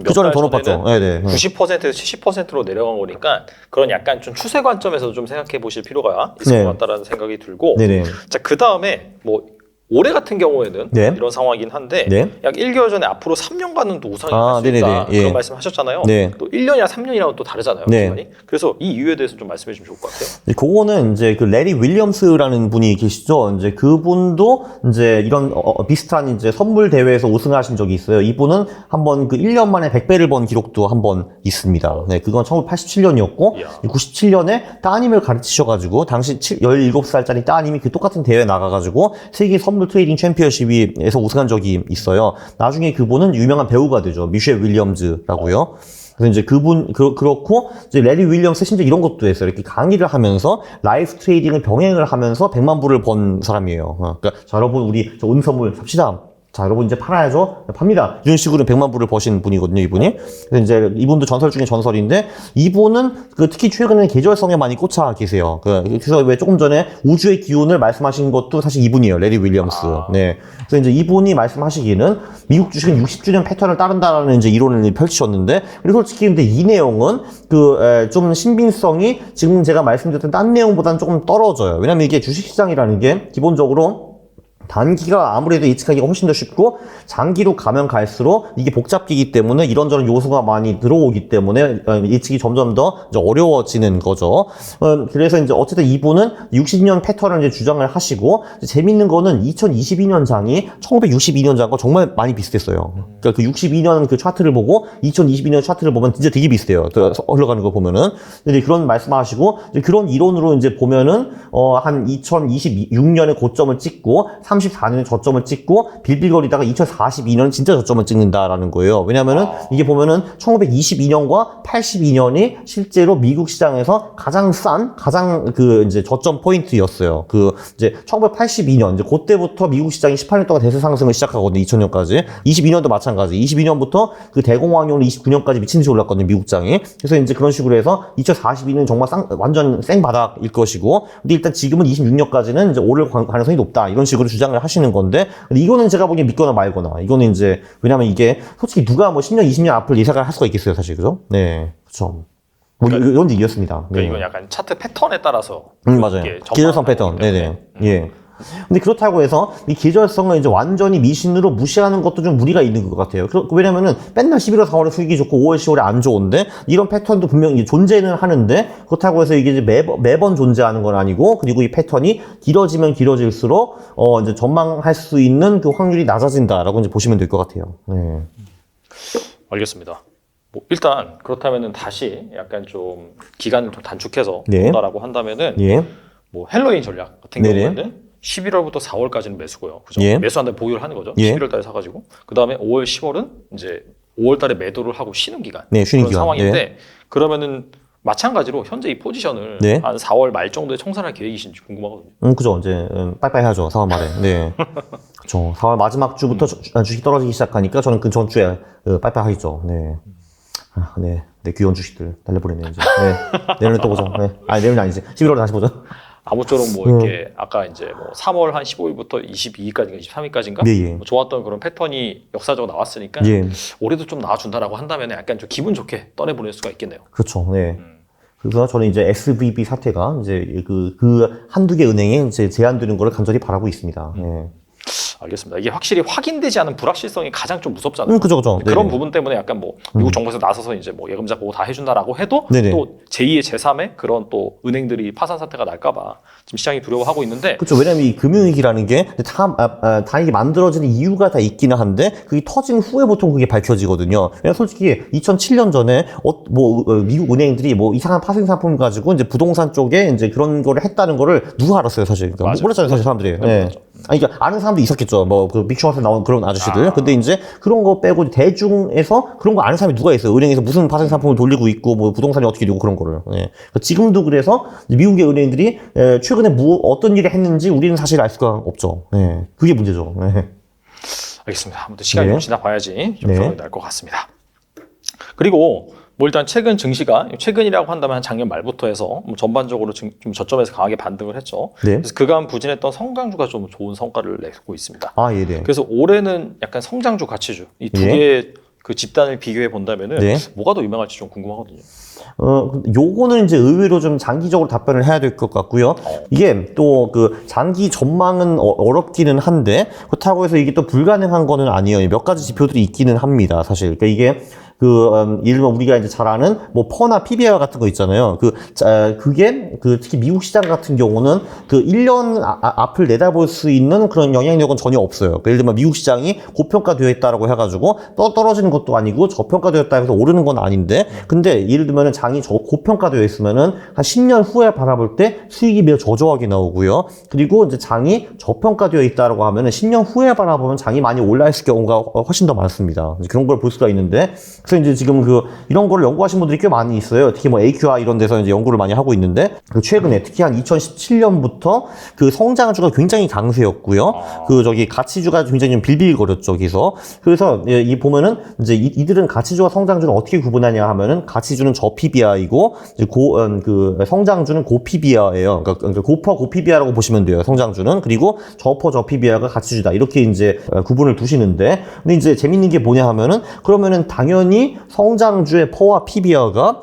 그 전에 더 높았죠. 네네. 90%에서 70%로 내려간 거니까 그런 약간 좀 추세 관점에서 좀 생각해 보실 필요가 있을 것 같다라는 생각이 들고 네네. 자, 그 다음에 뭐 올해 같은 경우에는 네. 이런 상황이긴 한데 네. 약 1개월 전에 앞으로 3년간은 또 우상이 할 수 있다 네네네. 그런 말씀 하셨잖아요. 네. 또 1년이랑 3년이랑은 또 다르잖아요. 네. 기간이. 그래서 이 이유에 대해서 좀 말씀해 주시면 좋을 것 같아요. 그거는 이제 그 레리 윌리엄스라는 분이 계시죠. 이제 그분도 이제 이런 비슷한 이제 선물 대회에서 우승하신 적이 있어요. 이분은 한번 그 1년 만에 100배를 번 기록도 한번 있습니다. 네, 그건 1987년이었고 97년에 따님을 가르치셔가지고 당시 17살짜리 따님이 그 똑같은 대회에 나가가지고 세계 선물 트레이딩 챔피언십에서 우승한 적이 있어요. 나중에 그분은 유명한 배우가 되죠. 미셸 윌리엄즈라고요. 그래서 이제 그분, 그렇고, 이제 레리 윌리엄스 심지어 이런 것도 했어요. 이렇게 강의를 하면서 라이프 트레이딩을 병행을 하면서 100만 불을 번 사람이에요. 그러니까, 자, 여러분, 우리 은 선물 삽시다. 자, 여러분 이제 팔아야죠. 팝니다. 이런 식으로 100만 불을 버신 분이거든요, 이분이. 그래서 이제 이분도 전설 중에 전설인데, 이분은 특히 최근에 계절성에 많이 꽂혀 계세요. 그래서 왜 조금 전에 우주의 기운을 말씀하신 것도 사실 이분이에요. 레리 윌리엄스. 네. 그래서 이제 이분이 말씀하시기는 미국 주식은 60주년 패턴을 따른다라는 이제 이론을 펼치셨는데, 그리고 솔직히 근데 이 내용은 좀 신빙성이 지금 제가 말씀드렸던 딴 내용보다는 조금 떨어져요. 왜냐면 이게 주식시장이라는 게 기본적으로 단기가 아무래도 예측하기가 훨씬 더 쉽고 장기로 가면 갈수록 이게 복잡기이기 때문에 이런저런 요소가 많이 들어오기 때문에 예측이 점점 더 이제 어려워지는 거죠. 그래서 이제 어쨌든 이분은 60년 패턴을 이제 주장을 하시고 재밌는 거는 2022년 장이 1962년 장과 정말 많이 비슷했어요. 그러니까 그 62년 그 차트를 보고 2022년 차트를 보면 진짜 되게 비슷해요. 흘러가는 거 보면은. 근데 그런 말씀하시고 그런 이론으로 이제 보면은 한 2026년에 고점을 찍고 34년에 저점을 찍고 빌빌거리다가 2042년에 진짜 저점을 찍는다라는 거예요. 왜냐면은 이게 보면은 1922년과 82년이 실제로 미국 시장에서 가장 이제 저점 포인트였어요. 이제 1982년, 이제 그때부터 미국 시장이 18년 동안 대세 상승을 시작하거든요. 2000년까지. 22년도 마찬가지. 22년부터 그 대공황이오는 29년까지 미친 듯이 올랐거든요. 미국장이. 그래서 이제 그런 식으로 해서 2042년은 정말 완전 생바닥일 것이고, 근데 일단 지금은 26년까지는 이제 오를 가능성이 높다. 이런 식으로 주장을 하시는 건데, 근데 이거는 제가 보기엔 믿거나 말거나. 이거는 이제, 왜냐면 이게 솔직히 누가 뭐 10년, 20년 앞을 예상을 할 수가 있겠어요, 사실. 그죠? 네. 그쵸. 뭐, 그러니까, 이런 얘기였습니다. 그러니까 네. 이건 약간 차트 패턴에 따라서. 맞아요. 계절성 패턴. 네네. 예. 근데 그렇다고 해서 이 계절성을 이제 완전히 미신으로 무시하는 것도 좀 무리가 있는 것 같아요. 왜냐면은 맨날 11월, 4월에 수익이 좋고 5월, 10월에 안 좋은데 이런 패턴도 분명히 존재는 하는데 그렇다고 해서 이게 이제 매번 존재하는 건 아니고 그리고 이 패턴이 길어지면 길어질수록 이제 전망할 수 있는 그 확률이 낮아진다라고 이제 보시면 될 것 같아요. 네. 알겠습니다. 뭐 일단 그렇다면은 다시 약간 좀 기간을 좀 단축해서 네. 본다라고 한다면은 예. 뭐 헬로윈 전략 같은 네네. 경우에는 11월부터 4월까지는 매수고요. 그죠? 예. 매수한 다음에 보유를 하는 거죠. 예. 11월 달에 사가지고. 그 다음에 5월, 10월은 이제 5월 달에 매도를 하고 쉬는 기간. 네, 쉬는 그런 기간. 상황인데 네. 그러면은 마찬가지로 현재 이 포지션을 네. 한 4월 말 정도에 청산할 계획이신지 궁금하거든요. 그죠. 이제, 빠이빠이 하죠. 4월 말에. 네. 그쵸. 4월 마지막 주부터 주식 떨어지기 시작하니까 저는 그 전주에 빠이빠이 하겠죠. 네. 네. 네, 귀여운 주식들 날려버리네, 이제. 네. 내년에 또 보죠. 네. 아니, 내년이 아니지. 11월에 다시 보죠. 아무쪼록 뭐 이렇게 아까 이제 뭐 3월 한 15일부터 22일까지인가 23일까지인가 네, 예. 뭐 좋았던 그런 패턴이 역사적으로 나왔으니까 예. 올해도 좀 나와준다라고 한다면 약간 좀 기분 좋게 떠내보낼 수가 있겠네요. 그렇죠. 네. 그래서 저는 이제 SVB 사태가 이제 그 한두 개 은행에 이제 제한되는 거를 간절히 바라고 있습니다. 네. 알겠습니다. 이게 확실히 확인되지 않은 불확실성이 가장 좀 무섭잖아요. 그죠. 그런 네네. 부분 때문에 약간 뭐 미국 정부에서 나서서 이제 뭐 예금자 보고 다 해준다라고 해도 네네. 또 제2의 제3의 그런 또 은행들이 파산 사태가 날까봐 지금 시장이 두려워하고 있는데. 그렇죠. 왜냐면 이 금융위기라는 게 다 이게 만들어지는 이유가 다 있기는 한데 그게 터진 후에 보통 그게 밝혀지거든요. 왜냐면 솔직히 2007년 전에 미국 은행들이 뭐 이상한 파생 상품 가지고 이제 부동산 쪽에 이제 그런 거를 했다는 거를 누가 알았어요, 사실. 그러니까 몰랐잖아요, 사실 사람들이. 네. 아니, 그러니까 아는 사람도 있었겠죠. 뭐 그 빅쇼한테 나온 그런 아저씨들. 근데 이제 그런 거 빼고 대중에서 그런 거 아는 사람이 누가 있어요? 은행에서 무슨 파생 상품을 돌리고 있고 뭐 부동산이 어떻게 되고 그런 거를. 네. 그러니까 지금도 그래서 미국의 은행들이 최근에 어떤 일을 했는지 우리는 사실 알 수가 없죠. 네. 그게 문제죠. 네. 알겠습니다. 아무튼 시간이 네. 좀 지나봐야지 좀 네. 결론이 날 것 같습니다. 그리고 뭐 일단 최근 증시가 최근이라고 한다면 한 작년 말부터 해서 뭐 전반적으로 좀 저점에서 강하게 반등을 했죠. 네. 그래서 그간 부진했던 성장주가 좀 좋은 성과를 내고 있습니다. 아, 예, 네. 그래서 올해는 약간 성장주, 가치주 이 두 예. 개의 그 집단을 비교해 본다면은 네. 뭐가 더 유명할지 좀 궁금하거든요. 요거는 이제 의외로 좀 장기적으로 답변을 해야 될 것 같고요. 이게 또 그 장기 전망은 어렵기는 한데 그렇다고 해서 이게 또 불가능한 거는 아니에요. 몇 가지 지표들이 있기는 합니다, 사실. 그러니까 이게 예를 들면 우리가 이제 잘 아는 뭐 퍼나 PBR 같은 거 있잖아요. 그게 특히 미국 시장 같은 경우는 그 1년 앞을 내다볼 수 있는 그런 영향력은 전혀 없어요. 그러니까 예를 들면 미국 시장이 고평가되어 있다라고 해가지고 떨어지는 것도 아니고 저평가되었다 해서 오르는 건 아닌데, 근데 예를 들면은 장이 경고평가되어 있으면은 한 10년 후에 바라볼 때 수익이 매우 저조하게 나오고요. 그리고 이제 장이 저평가되어 있다라고 하면은 10년 후에 바라보면 장이 많이 올라있을 경우가 훨씬 더 많습니다. 그런 걸 볼 수가 있는데, 그래서 이제 지금 이런 거를 연구하신 분들이 꽤 많이 있어요. 특히 뭐 AQR 이런 데서 이제 연구를 많이 하고 있는데, 최근에 특히 한 2017년부터 그 성장주가 굉장히 강세였고요. 가치주가 굉장히 좀 빌빌거렸죠, 거기서. 그래서 이 보면은 이제 이들은 가치주와 성장주는 어떻게 구분하냐 하면은, 가치주는 저 PBR이고 이제 성장주는 고 PBR예요. 그러니까 고퍼 고 PBR라고 보시면 돼요, 성장주는. 그리고 저퍼 저 PBR가 가치주다, 이렇게 이제 구분을 두시는데, 근데 이제 재밌는 게 뭐냐 하면은, 그러면은 당연히 성장주의 퍼와 PBR가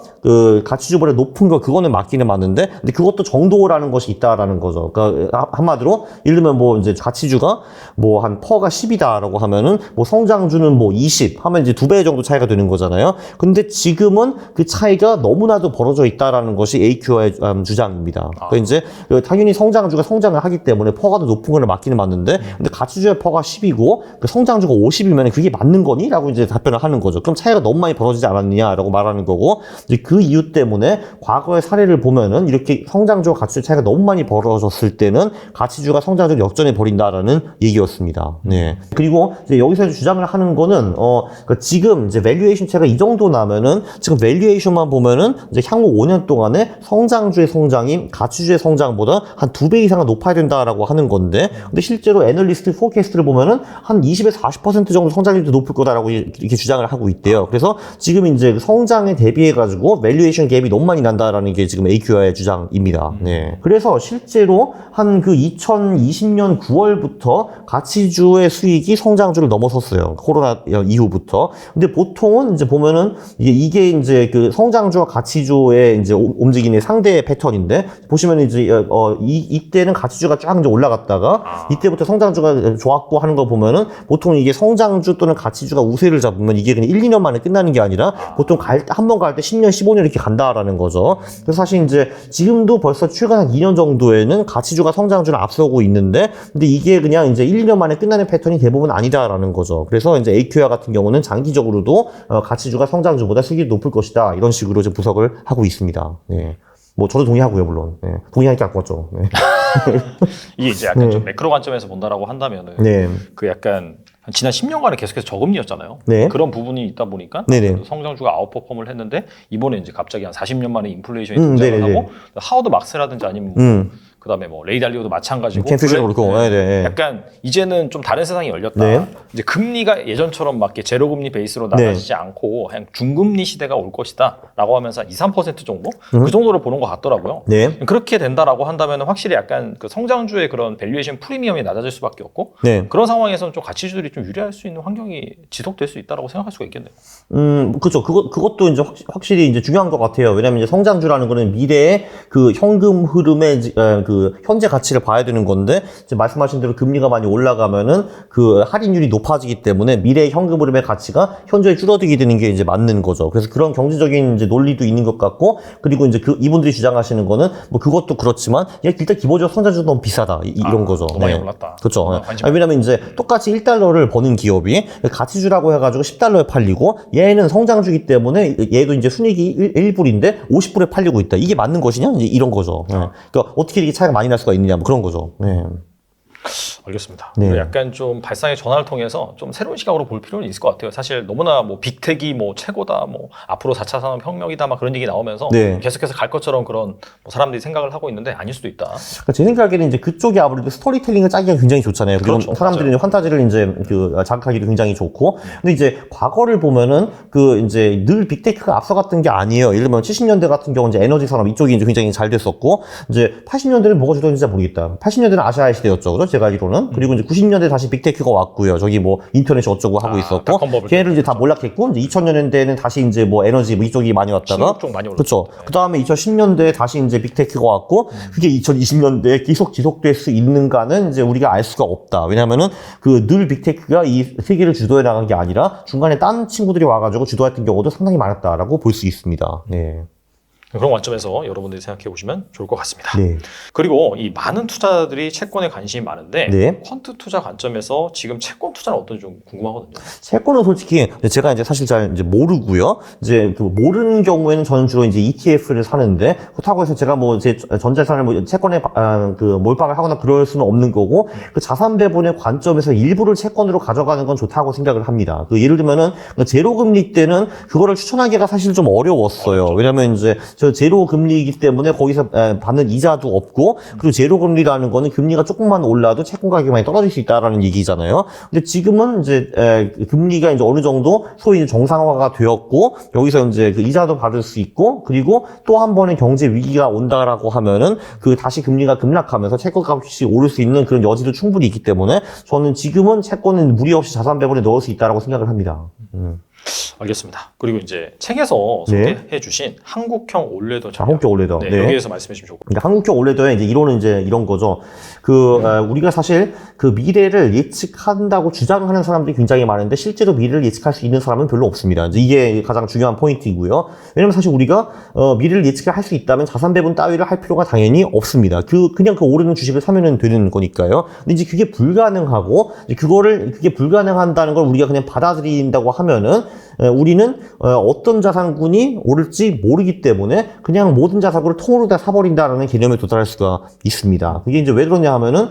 가치주보다 높은 거, 그거는 맞기는 맞는데, 근데 그것도 정도라는 것이 있다라는 거죠. 그러니까 한마디로 예를 들면 뭐 이제 가치주가 뭐 한 퍼가 10이다라고 하면은 뭐 성장주는 뭐 20 하면 이제 2배 정도 차이가 되는 거잖아요. 근데 지금은 그 차이가 너무나도 벌어져 있다라는 것이 AQR의 주장입니다. 그러니까 이제 당연히 성장주가 성장을 하기 때문에 퍼가 더 높은 거는 맞기는 맞는데, 근데 가치주의 퍼가 10이고 그 성장주가 50이면 그게 맞는 거니? 라고 이제 답변을 하는 거죠. 그럼 차이가 너무 많이 벌어지지 않았느냐라고 말하는 거고, 이제 그 이유 때문에 과거의 사례를 보면은 이렇게 성장주와 가치주 차이가 너무 많이 벌어졌을 때는 가치주가 성장주를 역전해 버린다라는 얘기였습니다. 네. 그리고 이제 여기서 주장을 하는 거는 그러니까 지금 이제 밸류에이션 차이가 이 정도 나면은, 지금 밸류에이션만 보면은 이제 향후 5년 동안에 성장주의 성장이 가치주의 성장보다 한 2배 이상은 높아야 된다라고 하는 건데, 근데 실제로 애널리스트 포캐스트를 보면은 한 20에서 40% 정도 성장률이 높을 거다라고 이렇게 주장을 하고 있대요. 그래서 지금 이제 성장에 대비해가지고 밸류에이션 갭이 너무 많이 난다라는 게 지금 AQR의 주장입니다. 네. 그래서 실제로 한 2020년 9월부터 가치주의 수익이 성장주를 넘어섰어요. 코로나 이후부터. 근데 보통은 이제 보면은 이게 이제 성장주와 가치주의 이제 움직이는 상대 패턴인데, 보시면 이제 이때는 가치주가 쫙 이제 올라갔다가 이때부터 성장주가 좋았고 하는 거 보면은, 보통 이게 성장주 또는 가치주가 우세를 잡으면 이게 그냥 1, 2년 만에 끝나는 게 아니라 보통 한 번 갈 때 10년, 15년 이렇게 간다라는 거죠. 그래서 사실 이제 지금도 벌써 최근 한 2년 정도에는 가치주가 성장주를 앞서고 있는데, 근데 이게 그냥 이제 1, 2년 만에 끝나는 패턴이 대부분 아니다라는 거죠. 그래서 이제 AQR 같은 경우는 장기적으로도 가치주가 성장주보다 수익이 높을 것이다, 이런 식으로 이제 분석을 하고 있습니다. 네. 뭐 저도 동의하고요, 물론. 네. 동의하니까 아까웠죠. 네. 이게 이제 약간 좀 매크로 관점에서 본다라고 한다면은 네. 약간 지난 10년간에 계속해서 저금리였잖아요. 네. 그런 부분이 있다 보니까 네네. 성장주가 아웃퍼폼을 했는데, 이번에 이제 갑자기 한 40년 만에 인플레이션이 등장을 하고, 하워드 막스라든지 아니면 그다음에 뭐 레이 달리오도 마찬가지고, 캠프시도 그렇고, 네. 약간 이제는 좀 다른 세상이 열렸다. 네. 이제 금리가 예전처럼 막 제로 금리 베이스로 나가지지 않고 그냥 중금리 시대가 올 것이다라고 하면서 한 2, 3% 정도 그 정도를 보는 것 같더라고요. 네. 그렇게 된다라고 한다면 확실히 약간 성장주의 그런 밸류에이션 프리미엄이 낮아질 수밖에 없고, 네. 그런 상황에서는 좀 가치주들이 좀 유리할 수 있는 환경이 지속될 수 있다라고 생각할 수가 있겠네요. 그렇죠. 그것도 이제 확실히 이제 중요한 것 같아요. 왜냐면 이제 성장주라는 거는 미래의 현금 흐름의 현재 가치를 봐야 되는 건데, 이제 말씀하신 대로 금리가 많이 올라가면은 할인율이 높아지기 때문에 미래의 현금 흐름의 가치가 현저히 줄어들게 되는 게 이제 맞는 거죠. 그래서 그런 경제적인 이제 논리도 있는 것 같고, 그리고 이제 이분들이 주장하시는 거는 뭐 그것도 그렇지만, 일단 기본적으로 성장주가 너무 비싸다, 이런 거죠. 너무 많이 올랐다. 그렇죠. 왜냐면 이제 똑같이 1달러를 버는 기업이 가치주라고 해가지고 10달러에 팔리고, 얘는 성장주기 때문에 얘도 이제 순이익이 1불인데 50불에 팔리고 있다. 이게 맞는 것이냐? 이제 이런 거죠. 네. 그러니까 어떻게 이렇게 차이가 많이 날 수가 있느냐, 뭐 그런 거죠. 네. 알겠습니다. 네. 약간 좀 발상의 전환을 통해서 좀 새로운 시각으로 볼 필요는 있을 것 같아요. 사실 너무나 뭐 빅텍이 뭐 최고다, 뭐 앞으로 4차 산업혁명이다, 막 그런 얘기 나오면서 네. 계속해서 갈 것처럼 그런 뭐 사람들이 생각을 하고 있는데 아닐 수도 있다. 그러니까 제 생각에는 이제 그쪽이 아무래도 스토리텔링을 짜기가 굉장히 좋잖아요. 그리고 그렇죠. 사람들이 맞아요. 환타지를 이제 자극하기도 굉장히 좋고. 근데 이제 과거를 보면은 그 이제 늘 빅테크가 앞서갔던 게 아니에요. 예를 들면 70년대 같은 경우는 이제 에너지 산업 이쪽이 이제 굉장히 잘 됐었고, 이제 80년대는 뭐가 주도했는지 모르겠다. 80년대는 아시아의 시대였죠. 그죠? 제가 알기로는. 그리고 이제 90년대 다시 빅테크가 왔고요. 저기 뭐 인터넷이 어쩌고 하고 있었고. 닷컴 버블 걔를 이제 다 몰락했고, 이제 2000년대에는 다시 이제 뭐 에너지 뭐 이쪽이 많이 왔다가. 신흥 쪽 많이 올랐죠. 그렇죠. 그 다음에 2010년대에 다시 이제 빅테크가 왔고, 그게 2020년대에 계속 지속될 수 있는가는 이제 우리가 알 수가 없다. 왜냐면은 그 늘 빅테크가 이 세계를 주도해 나간 게 아니라 중간에 딴 친구들이 와가지고 주도했던 경우도 상당히 많았다라고 볼 수 있습니다. 네. 그런 관점에서 여러분들이 생각해 보시면 좋을 것 같습니다. 네. 그리고 이 많은 투자자들이 채권에 관심이 많은데 네. 퀀트 투자 관점에서 지금 채권 투자는 어떤지 좀 궁금하거든요. 채권은 솔직히 제가 이제 사실 잘 이제 모르고요. 이제 그 모르는 경우에는 저는 주로 이제 ETF를 사는데 그렇다고 해서 제가 뭐 제 전자산을 뭐 채권에 그 몰빵을 하거나 그럴 수는 없는 거고 그 자산 배분의 관점에서 일부를 채권으로 가져가는 건 좋다고 생각을 합니다. 그 예를 들면은 제로 금리 때는 그거를 추천하기가 사실 좀 어려웠어요. 왜냐면 이제 저 제로 금리이기 때문에 거기서 받는 이자도 없고 그리고 제로 금리라는 거는 금리가 조금만 올라도 채권 가격이 많이 떨어질 수 있다라는 얘기잖아요. 근데 지금은 이제 금리가 이제 어느 정도 소위 이제 정상화가 되었고 여기서 이제 그 이자도 받을 수 있고 그리고 또 한 번의 경제 위기가 온다라고 하면은 그 다시 금리가 급락하면서 채권 값이 오를 수 있는 그런 여지도 충분히 있기 때문에 저는 지금은 채권은 무리 없이 자산 배분에 넣을 수 있다라고 생각을 합니다. 알겠습니다. 그리고 이제 책에서 소개해 주신 한국형 올레더 전략. 한국형 올레더. 네, 네. 여기에서 말씀해 주시면 좋을 것 그러니까 한국형 올레더의 이제 이론은 이제 이런 거죠. 우리가 사실 그 미래를 예측한다고 주장하는 사람들이 굉장히 많은데 실제로 미래를 예측할 수 있는 사람은 별로 없습니다. 이제 이게 가장 중요한 포인트이고요. 왜냐면 사실 우리가 미래를 예측을 할 수 있다면 자산 배분 따위를 할 필요가 당연히 없습니다. 그냥 그 오르는 주식을 사면 되는 거니까요. 근데 이제 그게 불가능하고 이제 그게 불가능한다는 걸 우리가 그냥 받아들인다고 하면은 우리는 어떤 자산군이 오를지 모르기 때문에 그냥 모든 자산군을 통으로 다 사버린다라는 개념에 도달할 수가 있습니다. 그게 이제 왜 그러냐 하면은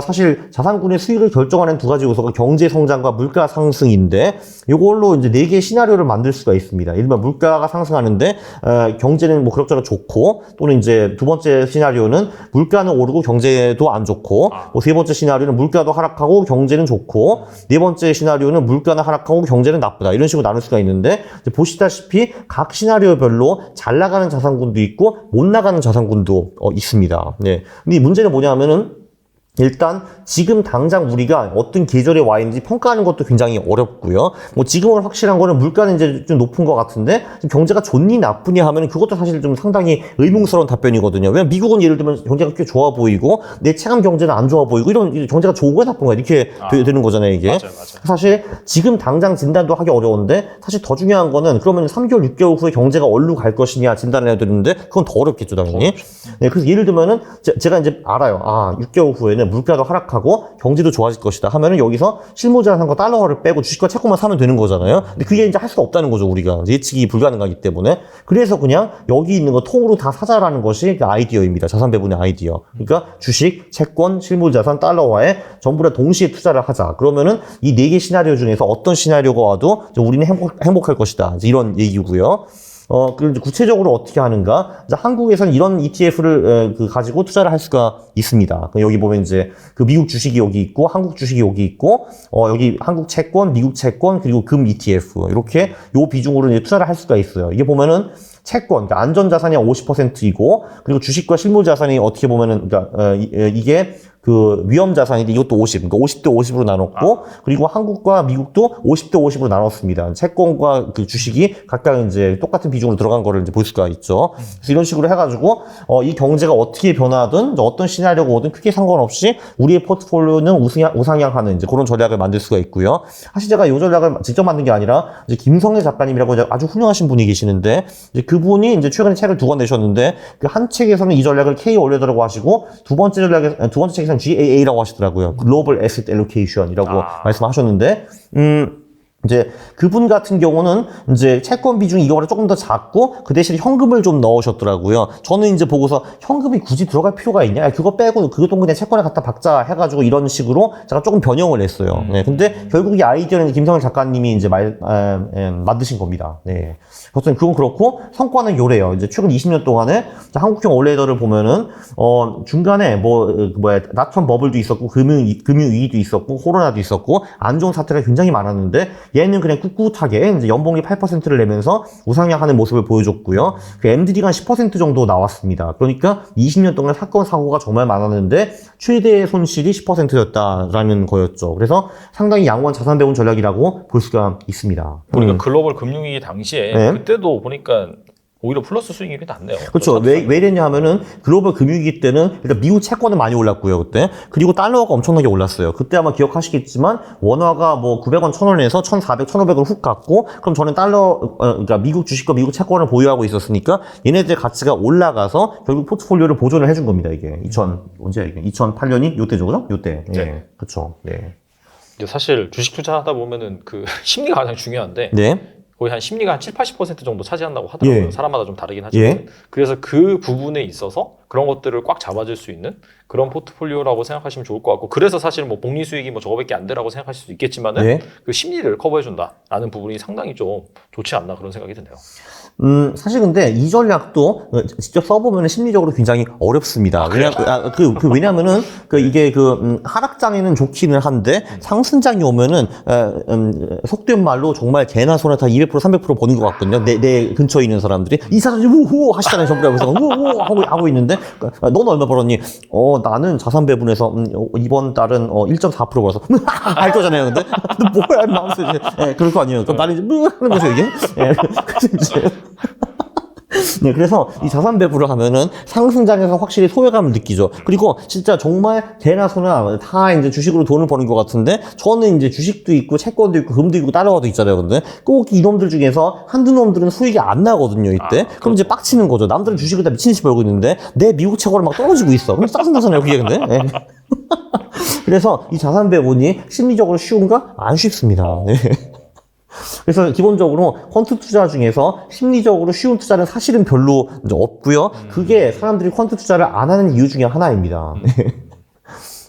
사실 자산군의 수익을 결정하는 두 가지 요소가 경제 성장과 물가 상승인데 이걸로 이제 4개의 시나리오를 만들 수가 있습니다. 예를 들면 물가가 상승하는데 경제는 뭐 그럭저럭 좋고 또는 이제 두 번째 시나리오는 물가는 오르고 경제도 안 좋고 뭐 세 번째 시나리오는 물가도 하락하고 경제는 좋고 네 번째 시나리오는 물가는 하락하고 경제는 나쁘다. 이런 식으로 나눌 수가 있는데 보시다시피 각 시나리오별로 잘 나가는 자산군도 있고 못 나가는 자산군도 있습니다. 네. 근데 이 문제는 뭐냐 하면은 일단 지금 당장 우리가 어떤 계절에 와 있는지 평가하는 것도 굉장히 어렵고요. 뭐 지금은 확실한 거는 물가는 이제 좀 높은 것 같은데 경제가 좋니 나쁘니 하면 그것도 사실 좀 상당히 의문스러운 답변이거든요. 왜냐면 미국은 예를 들면 경제가 꽤 좋아 보이고 내 체감 경제는 안 좋아 보이고 이런 경제가 좋은 나쁜 거야 이렇게 되는 거잖아요 이게. 맞아요. 사실 지금 당장 진단도 하기 어려운데 사실 더 중요한 거는 그러면 3개월 6개월 후에 경제가 어디로 갈 것이냐 진단을 해야 되는데 그건 더 어렵겠죠 당연히. 네, 그래서 예를 들면은 제가 이제 알아요. 6개월 후에는 물가도 하락하고 경제도 좋아질 것이다 하면은 여기서 실무자산과 달러화를 빼고 주식과 채권만 사면 되는 거잖아요. 근데 그게 이제 할 수가 없다는 거죠 우리가 예측이 불가능하기 때문에. 그래서 그냥 여기 있는 거 통으로 다 사자라는 것이 그 아이디어입니다. 자산 배분의 아이디어. 그러니까 주식, 채권, 실무자산, 달러화에 전부 다 동시에 투자를 하자. 그러면은 이 4개 시나리오 중에서 어떤 시나리오가 와도 우리는 행복할 것이다. 이제 이런 얘기고요. 그리고 이제 구체적으로 어떻게 하는가? 이제 한국에서는 이런 ETF를 가지고 투자를 할 수가 있습니다. 여기 보면 이제 그 미국 주식이 여기 있고, 한국 주식이 여기 있고, 여기 한국 채권, 미국 채권, 그리고 금 ETF. 이렇게 요 비중으로 이제 투자를 할 수가 있어요. 이게 보면은 채권, 그러니까 안전자산이 50%이고, 그리고 주식과 실물자산이 어떻게 보면은, 그러니까, 이게 그 위험자산인데 이것도 50, 그러니까 50대 50으로 나눴고, 그리고 한국과 미국도 50대 50으로 나눴습니다. 채권과 그 주식이 각각 이제 똑같은 비중으로 들어간 거를 이제 볼 수가 있죠. 그래서 이런 식으로 해가지고, 이 경제가 어떻게 변하든, 어떤 시나리오가 오든 크게 상관없이 우리의 포트폴리오는 우상향하는 이제 그런 전략을 만들 수가 있고요. 사실 제가 이 전략을 직접 만든 게 아니라, 이제 김성애 작가님이라고 아주 훌륭하신 분이 계시는데, 이제 그분이 이제 최근에 책을 2권 내셨는데, 그 한 책에서는 이 전략을 K 올레더라고 하시고, 두 번째 책에서는 GAA라고 하시더라고요. 글로벌 애셋 엘로케이션이라고 말씀하셨는데, 이제 그분 같은 경우는 이제 채권 비중이 이거보다 조금 더 작고 그 대신에 현금을 좀 넣으셨더라고요. 저는 이제 보고서 현금이 굳이 들어갈 필요가 있냐? 야, 그거 빼고 그것도 그냥 채권에 갖다 박자 해가지고 이런 식으로 제가 조금 변형을 했어요. 네, 근데 결국 이 아이디어는 김성일 작가님이 이제 만드신 겁니다. 네. 어쨌든 그건 그렇고 성과는 요래요. 이제 최근 20년 동안에 한국형 올레더를 보면은 중간에 낫천 버블도 있었고 금융위기도 있었고 코로나도 있었고 안 좋은 사태가 굉장히 많았는데 얘는 그냥 꿋꿋하게 이제 연봉이 8%를 내면서 우상향하는 모습을 보여줬고요. 그 MDD가 한 10% 정도 나왔습니다. 그러니까 20년 동안 사건 사고가 정말 많았는데 최대의 손실이 10%였다라는 거였죠. 그래서 상당히 양호한 자산 배분 전략이라고 볼 수가 있습니다. 보니까 글로벌 금융위기 당시에 네. 그때도 보니까 오히려 플러스 수익률이 낮네요. 그렇죠. 왜 이랬냐 하면은 글로벌 금융위기 때는 일단 미국 채권은 많이 올랐고요, 그때. 그리고 달러가 엄청나게 올랐어요. 그때 아마 기억하시겠지만 원화가 뭐 900원, 1000원에서 1400, 1500을 훅 갔고 그럼 저는 그러니까 미국 주식과 미국 채권을 보유하고 있었으니까 얘네들의 가치가 올라가서 결국 포트폴리오를 보존을 해준 겁니다, 이게. 언제야 이게? 2008년이 요때죠, 그죠? 요때. 네. 네. 그렇죠. 네. 이제 사실 주식 투자하다 보면은 그 심리가 가장 중요한데 네. 거의 한 심리가 한 70-80% 정도 차지한다고 하더라고요. 예. 사람마다 좀 다르긴 하지만. 예. 그래서 그 부분에 있어서 그런 것들을 꽉 잡아줄 수 있는 그런 포트폴리오라고 생각하시면 좋을 것 같고, 그래서 사실 뭐 복리 수익이 뭐 저거밖에 안 되라고 생각하실 수 있겠지만은 예. 그 심리를 커버해준다라는 부분이 상당히 좀 좋지 않나 그런 생각이 드네요. 사실 근데 이 전략도 직접 써보면 심리적으로 굉장히 어렵습니다. 왜냐면은 이게 하락장에는 좋기는 한데 상승장이 오면은 속된 말로 정말 개나 소나 다 200% 300% 버는 것 같거든요. 내 근처에 있는 사람들이 이 사람들이 우후 하시잖아요. 전부 다 그래서 우후 하고 있는데 넌 얼마 벌었니? 나는 자산 배분해서 이번 달은 1.4% 벌어서 할 거잖아요. 근데 뭐야 마음속에 그럴 거 아니에요. 그럼 나는 이제 하는 거죠 이게. 그래서 이제 네, 그래서 이 자산 배분을 하면은 상승장에서 확실히 소외감을 느끼죠. 그리고 진짜 정말 개나 소나 다 이제 주식으로 돈을 버는 것 같은데 저는 이제 주식도 있고 채권도 있고 금도 있고 달러도 있잖아요. 근데 꼭 이놈들 중에서 한두 놈들은 수익이 안 나거든요. 이때. 그럼 이제 빡치는 거죠. 남들은 주식을 다 미친듯이 벌고 있는데 내 미국 채권은 막 떨어지고 있어. 그럼 짜증나잖아요. 그게 근데. 네. 그래서 이 자산 배분이 심리적으로 쉬운가? 안 쉽습니다. 네. 그래서 기본적으로 퀀트 투자 중에서 심리적으로 쉬운 투자는 사실은 별로 이제 없고요. 그게 사람들이 퀀트 투자를 안 하는 이유 중에 하나입니다.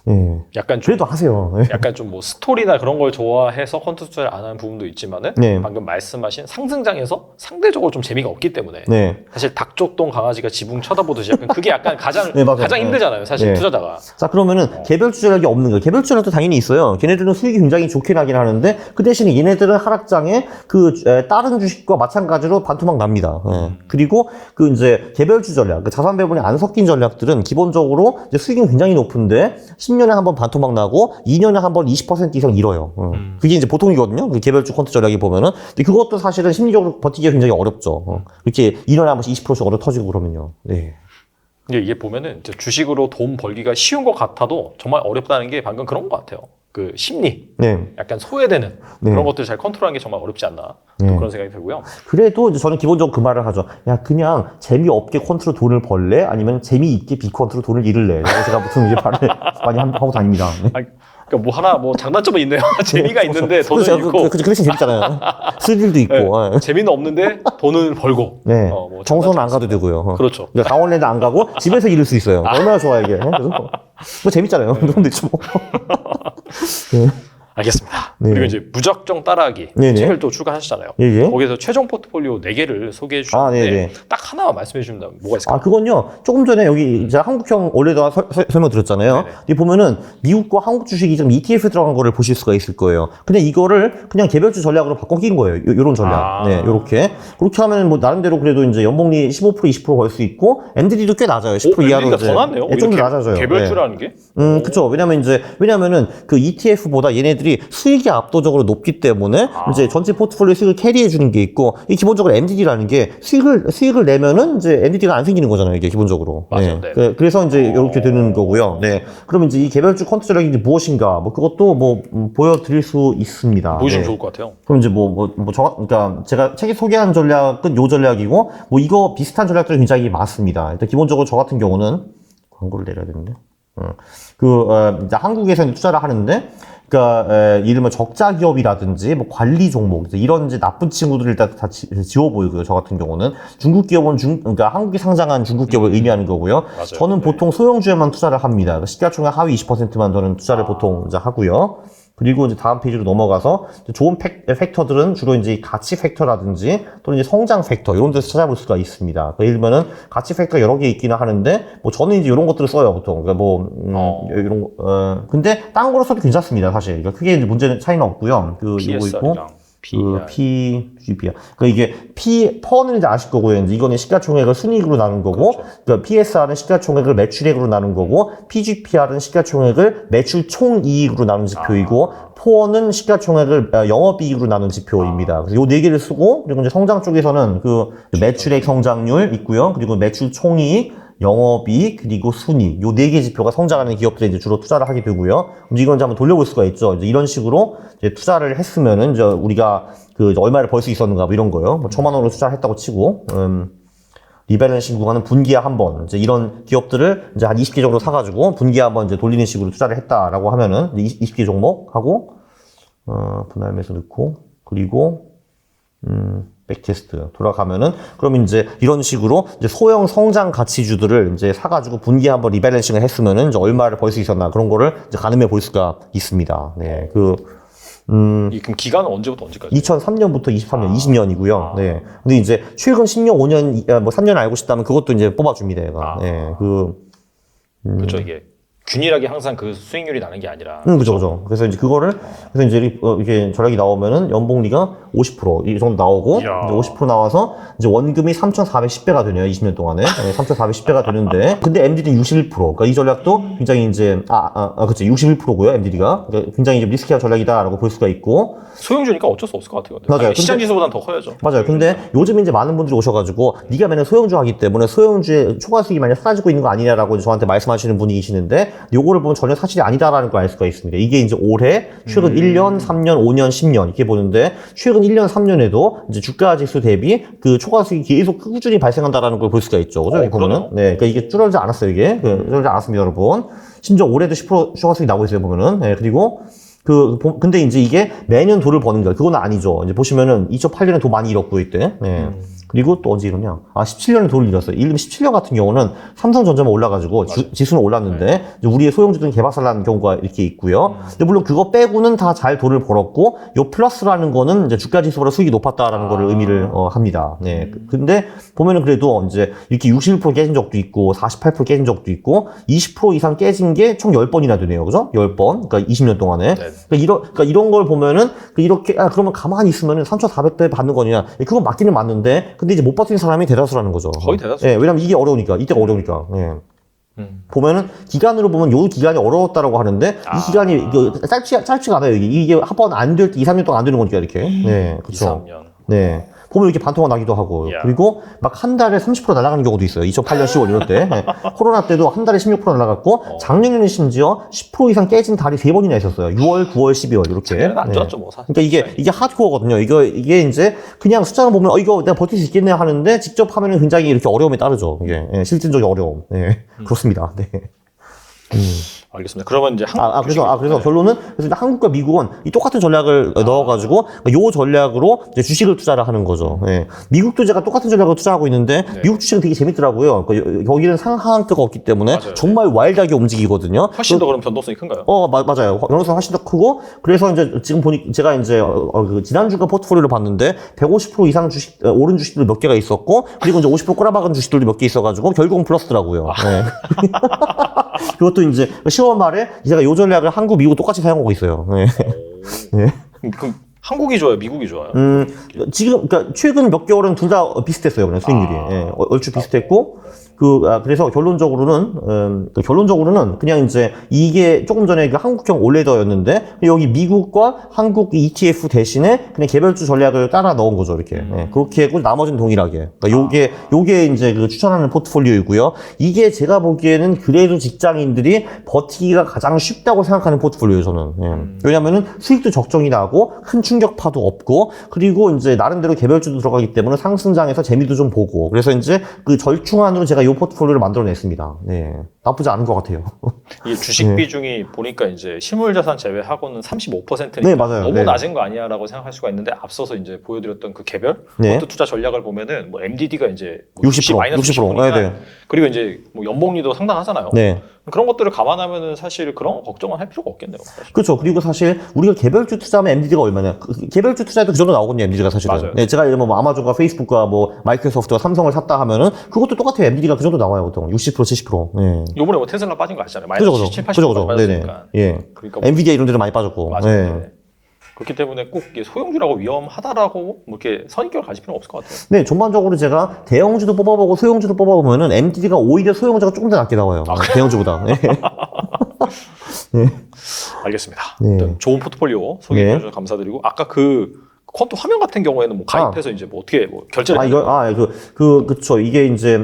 네. 약간 좀, 그래도 하세요. 네. 약간 좀 뭐 스토리나 그런 걸 좋아해서 퀀트 투자를 안 하는 부분도 있지만은 네. 방금 말씀하신 상승장에서 상대적으로 좀 재미가 없기 때문에 네. 사실 닭쪽동 강아지가 지붕 쳐다보듯이 약간 그게 약간 가장 네, 맞아요. 가장 힘들잖아요. 사실 네. 투자자가. 자, 그러면은 개별 투자력이 없는 거예요. 개별 투자력도 당연히 있어요. 걔네들은 수익이 굉장히 좋긴 하긴 하는데 그 대신에 얘네들은 하락장에 다른 주식과 마찬가지로 반토막 납니다. 그리고 이제 개별주 전략, 자산 배분이 안 섞인 전략들은 기본적으로 이제 수익이 굉장히 높은데 10년에 한 번 반토막 나고 2년에 한 번 20% 이상 잃어요. 그게 이제 보통이거든요. 그 개별주 퀀트 전략이 보면은. 근데 그것도 사실은 심리적으로 버티기가 굉장히 어렵죠. 이렇게 2년에 한 번씩 20%씩 얻어 터지고 그러면요. 네. 근데 이게 보면은 이제 주식으로 돈 벌기가 쉬운 것 같아도 정말 어렵다는 게 방금 그런 것 같아요. 그 심리, 네. 약간 소외되는 네. 그런 것들을 잘 컨트롤하는 게 정말 어렵지 않나 또 네. 그런 생각이 들고요. 그래도 이제 저는 기본적으로 그 말을 하죠. 야, 그냥 재미없게 퀀트로 돈을 벌래? 아니면 재미있게 비퀀트로 돈을 잃을래? 라고 제가 보통 이제 말을 많이 하고 다닙니다. 네. 아니, 그러니까 뭐 장단점은 있네요. 재미가 있는데 돈을 잃고 그 대신 재밌잖아요. 스릴도 있고. 네. 재미는 없는데 돈을 벌고. 네. 뭐 정서는 안 가도 되고요. 그렇죠. 그러니까 강원랜드 안 가고 집에서 잃을 수 있어요. 얼마나 좋아 이게. 그래서 뭐 재밌잖아요. 그럼 되죠 뭐. 네. 알겠습니다. 네. 그리고 이제 무작정 따라하기 네네. 책을 또 출간하셨잖아요. 예. 거기서 최종 포트폴리오 4개를 소개해 주셨는데 네네. 딱 하나만 말씀해 주시면 뭐가 있을까요? 그건요. 조금 전에 여기 제가 한국형 원래도 설명드렸잖아요. 네네. 여기 보면은 미국과 한국 주식이 좀 ETF 들어간 거를 보실 수가 있을 거예요. 근데 이거를 그냥 개별주 전략으로 바꿔 끼는 거예요. 요런 전략. 네, 요렇게. 그렇게 하면 뭐 나름대로 그래도 이제 연봉리 15% 20% 벌 수 있고 MDD도 꽤 낮아요. 10% 이하로. 더 낮네요. 네, 좀더 낮아져요. 개별주라는 게? 그쵸. 왜냐면은 그 ETF보다 얘네들이 수익이 압도적으로 높기 때문에 이제 전체 포트폴리오 수익을 캐리해 주는 게 있고, 이 기본적으로 MDD라는 게 수익을 내면은 이제 MDD가 안 생기는 거잖아요. 이게 기본적으로. 맞아요. 네. 그래서 이제 이렇게 되는 거고요. 네. 그러면 이제 이 개별주 퀀트 전략이 이제 무엇인가, 뭐 그것도 뭐 보여드릴 수 있습니다. 보여주면 네. 좋을 것 같아요. 그럼 이제 그러니까 제가 책에 소개한 전략은 요 전략이고, 뭐 이거 비슷한 전략들이 굉장히 많습니다. 일단 기본적으로 저 같은 경우는 광고를 내려야 되는데. 이제 한국에서 투자를 하는데, 그러니까 이르면 적자 기업이라든지 뭐 관리 종목 이런 이제 나쁜 친구들을 일단 다 지워 보이고요. 저 같은 경우는 중국 기업은 그러니까 한국에 상장한 중국 기업을 의미하는 거고요. 맞아요. 저는 보통 소형주에만 투자를 합니다. 그러니까 시가총액 하위 20%만 저는 투자를 보통 이제 하고요. 그리고 이제 다음 페이지로 넘어가서 좋은 팩터들은 주로 이제 가치 팩터라든지 또는 이제 성장 팩터 이런 데서 찾아볼 수가 있습니다. 그러니까 예를 들면은 가치 팩터 여러 개 있기는 하는데 뭐 저는 이제 이런 것들을 써요 보통. 그러니까 뭐 이런 근데 딴 거로 써도 괜찮습니다 사실. 그러니까 크게 이제 문제는 차이는 없고요. 그 이거 있고. PGPR. 그러니까 이게 퍼는 이제 아실 거고요. 이제 이거는 시가총액을 순이익으로 나눈 거고, 그렇죠. 그러니까 PSR은 시가총액을 매출액으로 나눈 거고, PGPR은 시가총액을 매출 총이익으로 나눈 지표이고, 포어는 시가총액을 영업이익으로 나눈 지표입니다. 그래서 요 네 개를 쓰고, 그리고 이제 성장 쪽에서는 그 매출액 성장률 있고요. 그리고 매출 총이익, 영업이익 그리고 순이익 요 네 개 지표가 성장하는 기업들에 이제 주로 투자를 하게 되고요. 이제 이건 이제 한번 돌려볼 수가 있죠. 이제 이런 식으로 이제 투자를 했으면은 이제 우리가 그 얼마를 벌 수 있었는가 뭐 이런 거요. 뭐 1,000만 원으로 투자를 했다고 치고 리밸런싱 구간은 분기에 한 번 이제 이런 기업들을 이제 한 20개 정도 사가지고 분기에 한 번 이제 돌리는 식으로 투자를 했다라고 하면은 20개 종목 하고 분할 매수 넣고 그리고 백테스트 돌아가면은 그럼 이제 이런 식으로 이제 소형 성장 가치주들을 이제 사가지고 분기에 한번 리밸런싱을 했으면은 이제 얼마를 벌 수 있었나 그런 거를 이제 가늠해 볼 수가 있습니다. 네, 그럼 기간은 언제부터 언제까지? 2003년부터 23년, 20년이고요. 네. 근데 이제 최근 10년, 5년, 뭐 3년 알고 싶다면 그것도 이제 뽑아줍니다, 얘가. 네, 그렇죠, 이게. 균일하게 항상 그 수익률이 나는 게 아니라. 그죠. 그래서 이제 그래서 이제 이게 전략이 나오면은 연봉리가 50% 이 정도 나오고, 이제 50% 나와서 이제 원금이 3,410배가 되네요, 20년 동안에. 네, 3,410배가 되는데, 근데 MD는 61%. 그러니까 이 전략도 굉장히 이제, 그치, 61%고요, MD가. 그러니까 굉장히 이제 리스키한 전략이다라고 볼 수가 있고. 소형주니까 어쩔 수 없을 것 같아요. 맞아요. 시장 지수보다는 더 커야죠. 맞아요. 근데 요즘 이제 많은 분들이 오셔가지고, 네가 맨날 소형주 하기 때문에 소형주의 초과 수익이 많이 사라지고 있는 거 아니냐라고 저한테 말씀하시는 분이 계시는데, 요거를 보면 전혀 사실이 아니다라는 걸 알 수가 있습니다. 이게 이제 올해 최근 1년, 3년, 5년, 10년 이렇게 보는데 최근 1년, 3년에도 이제 주가 지수 대비 그 초과 수익이 계속 꾸준히 발생한다라는 걸 볼 수가 있죠. 그죠? 이렇게 보면은. 네. 그러니까 이게 줄어들지 않았어요, 이게. 줄어들지 않았습니다, 여러분. 심지어 올해도 10% 초과 수익이 나오고 있어요, 보면은. 네. 그리고 근데 이제 이게 매년 돈을 버는 거예요. 그건 아니죠. 이제 보시면은 2008년에 돈 많이 잃었고 이때. 네. 그리고 또 언제 이러냐? 17년에 돈을 잃었어요. 예를 들면 17년 같은 경우는 삼성전자만 올라가지고 지수는 올랐는데 이제 우리의 소형주들은 개박살 나는 경우가 이렇게 있고요. 근데 물론 그거 빼고는 다 잘 돈을 벌었고 요 플러스라는 거는 이제 주가 지수보다 수익이 높았다라는 거를 의미를 합니다. 네. 근데 보면은 그래도 이제 이렇게 61% 깨진 적도 있고 48% 깨진 적도 있고 20% 이상 깨진 게 총 10번이나 되네요. 그죠? 10번. 그러니까 20년 동안에. 그러니까 이런 걸 보면은 이렇게 그러면 가만히 있으면은 3,400배 받는 거냐? 그건 맞기는 맞는데 근데 이제 못 버티는 사람이 대다수라는 거죠. 거의 대다수. 예, 왜냐면 이게 어려우니까, 이때가 어려우니까. 예. 보면은 기간으로 보면 요 기간이 어려웠다라고 하는데 이 기간이 짧지가 않아요. 이게 한 번 안 될 때 2, 3년 동안 안 되는 거니까 이렇게. 네, 그렇죠. 2, 3년. 네. 보면 이렇게 반토막 나기도 하고 그리고 막 한 달에 30% 날아가는 경우도 있어요. 2008년 10월 이럴 때 네. 코로나 때도 한 달에 16% 날아갔고 작년에는 심지어 10% 이상 깨진 달이 3번이나 있었어요. 6월, 9월, 12월 이렇게. 안 좋았죠, 뭐 사실. 그러니까 이게 하드코어거든요. 이게 이제 그냥 숫자만 보면 이거 내가 버틸 수 있겠네 하는데 직접 하면은 굉장히 이렇게 어려움이 따르죠. 이게 실질적인 어려움. 네. 그렇습니다. 네. 알겠습니다. 그러면 이제 그래서 결론은 그래서 한국과 미국은 이 똑같은 전략을 넣어가지고 요 전략으로 이제 주식을 투자를 하는 거죠. 예. 미국도 제가 똑같은 전략을 투자하고 있는데 미국 주식은 되게 재밌더라고요. 그러니까 여기는 상하한가가 없기 때문에 정말 와일드하게 움직이거든요. 훨씬 더 그럼 변동성이 큰가요? 맞아요. 변동성 훨씬 더 크고 그래서 이제 지금 보니 제가 이제 그 지난주가 포트폴리오를 봤는데 150% 이상 주식 오른 주식들 몇 개가 있었고 그리고 이제 50% 꼬라박은 주식들도 몇 개 있어가지고 결국은 플러스더라고요. 네. 그것도 이제 10월 말에 제가 요 전략을 한국, 미국 똑같이 사용하고 있어요. 네. 네. 그럼 한국이 좋아요, 미국이 좋아요? 지금 그러니까 최근 몇 개월은 둘 다 비슷했어요, 그냥 수익률이. 예, 얼추 비슷했고. 그래서 결론적으로는 그냥 이제 이게 조금 전에 그 한국형 올레더였는데 여기 미국과 한국 ETF 대신에 그냥 개별주 전략을 따라 넣은 거죠, 이렇게. 예, 그렇게 했고 나머지는 동일하게. 그러니까 요게 이제 그 추천하는 포트폴리오이고요. 이게 제가 보기에는 그래도 직장인들이 버티기가 가장 쉽다고 생각하는 포트폴리오예요, 저는. 예. 왜냐면은 수익도 적정이 나고 큰 충격파도 없고 그리고 이제 나름대로 개별주도 들어가기 때문에 상승장에서 재미도 좀 보고 그래서 이제 그 절충안으로 제가 이 포트폴리오를 만들어냈습니다. 네. 나쁘지 않은 것 같아요. 이게 주식 네. 비중이 보니까 이제 실물자산 제외하고는 35%니까 네, 맞아요. 너무 네. 낮은 거 아니야라고 생각할 수가 있는데 앞서서 이제 보여드렸던 그 개별 네. 펀드 투자 전략을 보면은 뭐 MDD가 이제 뭐 60%, 마이너스 60%. 60%니까 네, 네. 그리고 이제 뭐 연봉리도 상당하잖아요. 네. 그런 것들을 감안하면은 사실 그런 거 걱정은 할 필요가 없겠네요. 사실. 그렇죠. 그리고 사실 우리가 개별주 투자하면 MDD가 얼마냐? 개별주 투자에도 그 정도 나오거든요. MDD가 사실은. 맞아요. 네, 제가 예를 들면 뭐 아마존과 페이스북과 뭐 마이크로소프트와 삼성을 샀다 하면은 그것도 똑같아요. MDD가 그 정도 나와요. 보통 60%, 70%. 네. 요번에 뭐 테슬라 빠진 거 아시잖아요. 그죠, 마이너스 그죠. 7, 80% 그죠, 그죠. 네네. 빠졌으니까. 예. 그러니까 뭐 엔비디아 이런 데는 많이 빠졌고. 맞아요. 네. 네. 그렇기 때문에 꼭 이게 소형주라고 위험하다라고 뭐 이렇게 선입견을 가질 필요는 없을 것 같아요. 네, 전반적으로 제가 대형주도 뽑아보고 소형주도 뽑아보면은 MDD가 오히려 소형주가 조금 더 낮게 나와요. 대형주보다. 네. 알겠습니다. 네. 일단 좋은 포트폴리오 소개해 주셔서 감사드리고 아까 그 콘토 화면 같은 경우에는 뭐 가입해서 이제 뭐 어떻게 뭐 결제를 그쵸. 이게 이제,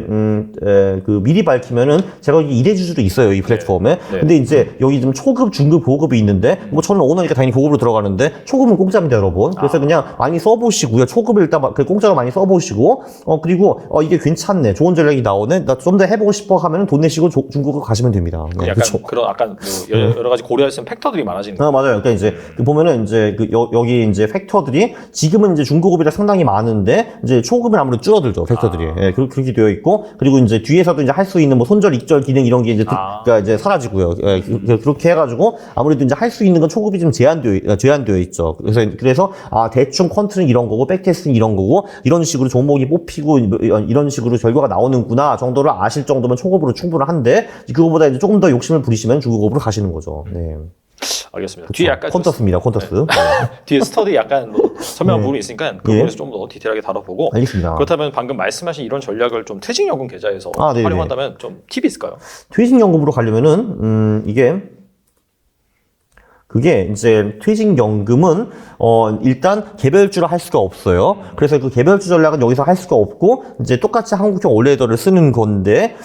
미리 밝히면은, 제가 여기 2대주주도 있어요, 이 플랫폼에. 네. 근데 이제, 여기 좀 초급, 중급, 고급이 있는데, 뭐 저는 오너니까 당연히 고급으로 들어가는데, 초급은 공짜입니다, 여러분. 그래서 그냥 많이 써보시고요. 초급을 일단 공짜로 많이 써보시고, 그리고, 이게 괜찮네. 좋은 전략이 나오네. 나 좀 더 해보고 싶어 하면은 돈 내시고 중국으로 가시면 됩니다. 네, 약간 그쵸. 그런 약간 뭐 여러 가지 고려할 수 있는 팩터들이 많아지는 거예요. 맞아요. 그러니까 이제 보면은 이제 여기 이제 팩터들이 지금은 이제 중고급이라 상당히 많은데 이제 초급은 아무래도 줄어들죠 팩터들이. 예, 그렇게 되어 있고 그리고 이제 뒤에서도 이제 할 수 있는 뭐 손절 익절 기능 이런 게 이제 그러니까 이제 사라지고요. 예, 그렇게 해가지고 아무래도 이제 할 수 있는 건 초급이 좀 제한되어 있죠. 그래서 대충 퀀트는 이런 거고 백테스트는 이런 거고 이런 식으로 종목이 뽑히고 이런 식으로 결과가 나오는구나 정도를 아실 정도면 초급으로 충분한데 그거보다 이제 조금 더 욕심을 부리시면 중고급으로 가시는 거죠. 네. 알겠습니다. 그쵸. 뒤에 약간 콘터스입니다. 콘터스. 네. 뒤에 스터디 약간 뭐 설명한 부분이 있으니까 그 예. 부분에서 좀 더 디테일하게 다뤄보고 알겠습니다. 그렇다면 방금 말씀하신 이런 전략을 좀 퇴직연금 계좌에서 네네. 활용한다면 좀 팁이 있을까요? 퇴직연금으로 가려면은 그게 이제 퇴직연금은 일단 개별주로 할 수가 없어요. 그래서 그 개별주 전략은 여기서 할 수가 없고 이제 똑같이 한국형 올레더를 쓰는 건데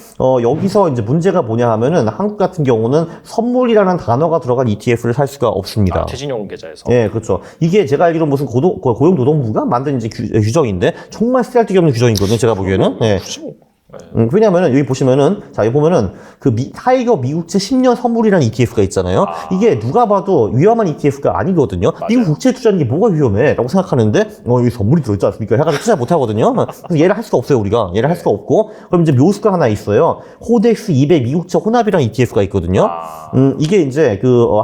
여기서 이제 문제가 뭐냐 하면은 한국 같은 경우는 선물이라는 단어가 들어간 ETF를 살 수가 없습니다. 퇴직연금 계좌에서. 네, 그렇죠. 이게 제가 알기로 무슨 고용노동부가 만든 이제 규정인데 정말 쓰잘데기 없는 규정이거든요. 제가 보기에는. 네. 굳이 뭐. 왜냐면은 여기 보시면은 여기 보면은 그 타이거 미국채 10년 선물이라는 ETF가 있잖아요. 이게 누가 봐도 위험한 ETF가 아니거든요. 맞아요. 미국 국채 투자하는 게 뭐가 위험해?라고 생각하는데 여기 선물이 들어있지 않습니까? 해가지고 투자 못 하거든요. 그래서 얘를 할 수가 없어요, 우리가. 얘를 할 수가 없고 그럼 이제 묘수가 하나 있어요. 코덱스 200 미국채 혼합이라는 ETF가 있거든요. 이게 이제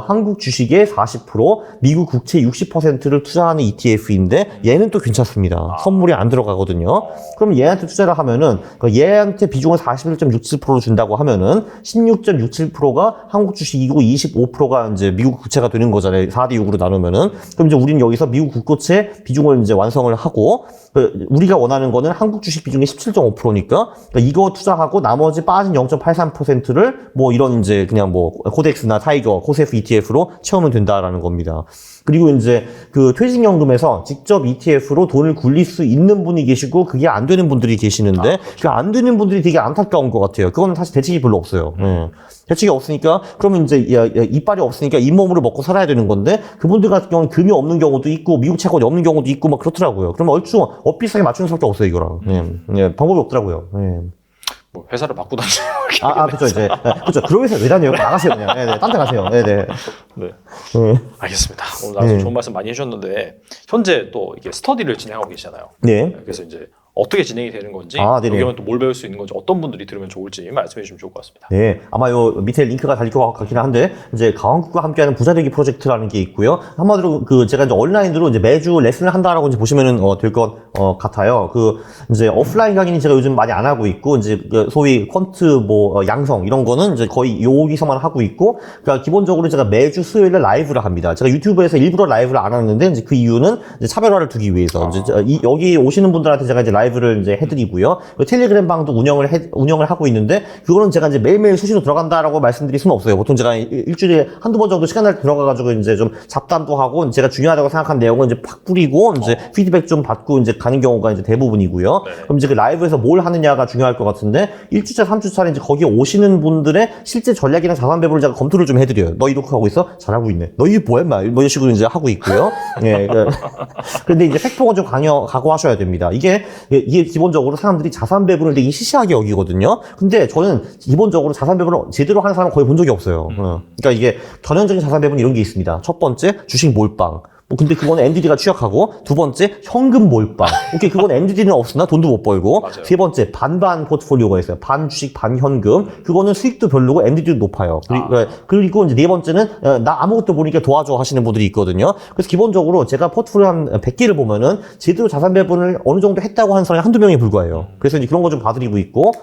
한국 주식의 40% 미국 국채 60%를 투자하는 ETF인데 얘는 또 괜찮습니다. 선물이 안 들어가거든요. 그럼 얘한테 투자를 하면은 얘한테 비중을 41.67%로 준다고 하면은 16.67%가 한국 주식이고 25%가 이제 미국 국채가 되는 거잖아요. 4대 6으로 나누면은. 그럼 이제 우리는 여기서 미국 국고채 비중을 이제 완성을 하고 우리가 원하는 거는 한국 주식 비중이 17.5%니까 이거 투자하고 나머지 빠진 0.83%를 뭐 이런 이제 그냥 뭐 코덱스나 타이거, 코세프 ETF로 채우면 된다라는 겁니다. 그리고 이제 그 퇴직연금에서 직접 ETF로 돈을 굴릴 수 있는 분이 계시고 그게 안 되는 분들이 계시는데 그 안 되는 분들이 되게 안타까운 것 같아요. 그건 사실 대책이 별로 없어요. 대책이 없으니까 그러면 이제 이빨이 없으니까 잇몸으로 먹고 살아야 되는 건데 그분들 같은 경우는 금이 없는 경우도 있고 미국 채권이 없는 경우도 있고 막 그렇더라고요. 그러면 얼추 비슷하게 맞추는 수밖에 없어요 이거랑. 방법이 없더라고요. 뭐 회사를 바꾸던지. 그렇죠 이제 그렇죠. 그런 회사 왜 다녀요? 나가세요 그냥. 네네. 딴 데 가세요. 네네. 네. 알겠습니다. 오늘 아주 좋은 말씀 많이 해주셨는데 현재 또 이게 스터디를 진행하고 계시잖아요. 네. 그래서 이제 어떻게 진행이 되는 건지 네네. 여기 오면 또 뭘 배울 수 있는 건지 어떤 분들이 들으면 좋을지 말씀해 주시면 좋을 것 같습니다. 네, 아마 요 밑에 링크가 달릴 것 같긴 한데 이제 강원국과 함께하는 부자되기 프로젝트라는 게 있고요. 한마디로 제가 이제 온라인으로 이제 매주 레슨을 한다라고 이제 보시면은 될 것 같아요. 이제 오프라인 강의는 제가 요즘 많이 안 하고 있고 이제 소위 퀀트 양성 이런 거는 이제 거의 여기서만 하고 있고 그러니까 기본적으로 제가 매주 수요일에 라이브를 합니다. 제가 유튜브에서 일부러 라이브를 안 하는데 이제 그 이유는 이제 차별화를 두기 위해서 이제 여기 오시는 분들한테 제가 이제 라이브를 이제 해드리고요. 텔레그램 방도 운영을 하고 있는데 그거는 제가 이제 매일매일 수시로 들어간다라고 말씀드릴 수는 없어요. 보통 제가 일주일에 한두 번 정도 시간 날 때 들어가가지고 이제 좀 잡담도 하고 제가 중요하다고 생각한 내용은 이제 팍 뿌리고 이제 피드백 좀 받고 이제 가는 경우가 이제 대부분이고요. 네. 그럼 이제 그 라이브에서 뭘 하느냐가 중요할 것 같은데 1주차, 3주차는 이제 거기에 오시는 분들의 실제 전략이나 자산 배분을 제가 검토를 좀 해드려요. 너 이렇게 하고 있어? 잘하고 있네. 너 이게 뭐야, 뭐 이런 식으로 이제 하고 있고요. 예. 그런데 이제 팩폭은 좀 각오하셔야 됩니다. 이게 이게 기본적으로 사람들이 자산 배분을 되게 시시하게 여기거든요. 근데 저는 기본적으로 자산 배분을 제대로 하는 사람은 거의 본 적이 없어요. 그러니까 이게 전형적인 자산 배분 이런 게 있습니다. 첫 번째, 주식 몰빵. 근데 그거는 MDD가 취약하고, 두 번째, 현금 몰빵. 오케이, 그건 MDD는 없으나 돈도 못 벌고, 맞아요. 세 번째, 반반 포트폴리오가 있어요. 반 주식, 반 현금. 그거는 수익도 별로고, MDD도 높아요. 그리고 이제 네 번째는, 나 아무것도 모르니까 도와줘 하시는 분들이 있거든요. 그래서 기본적으로 제가 포트폴리오 한 100개를 보면은, 제대로 자산 배분을 어느 정도 했다고 하는 사람이 한두 명에 불과해요. 그래서 이제 그런 거 좀 봐드리고 있고,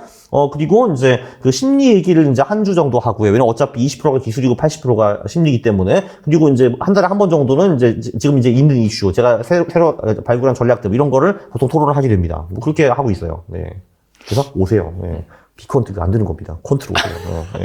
그리고 이제 그 심리 얘기를 이제 한 주 정도 하고요. 왜냐면 어차피 20%가 기술이고 80%가 심리이기 때문에. 그리고 이제 한 달에 한 번 정도는 이제 지금 이제 있는 이슈, 제가 새로 발굴한 전략들 이런 거를 보통 토론을 하게 됩니다. 뭐 그렇게 하고 있어요. 네. 그래서 오세요. 네. 비컨트가 안 되는 겁니다. 콘트로 오세요. 네.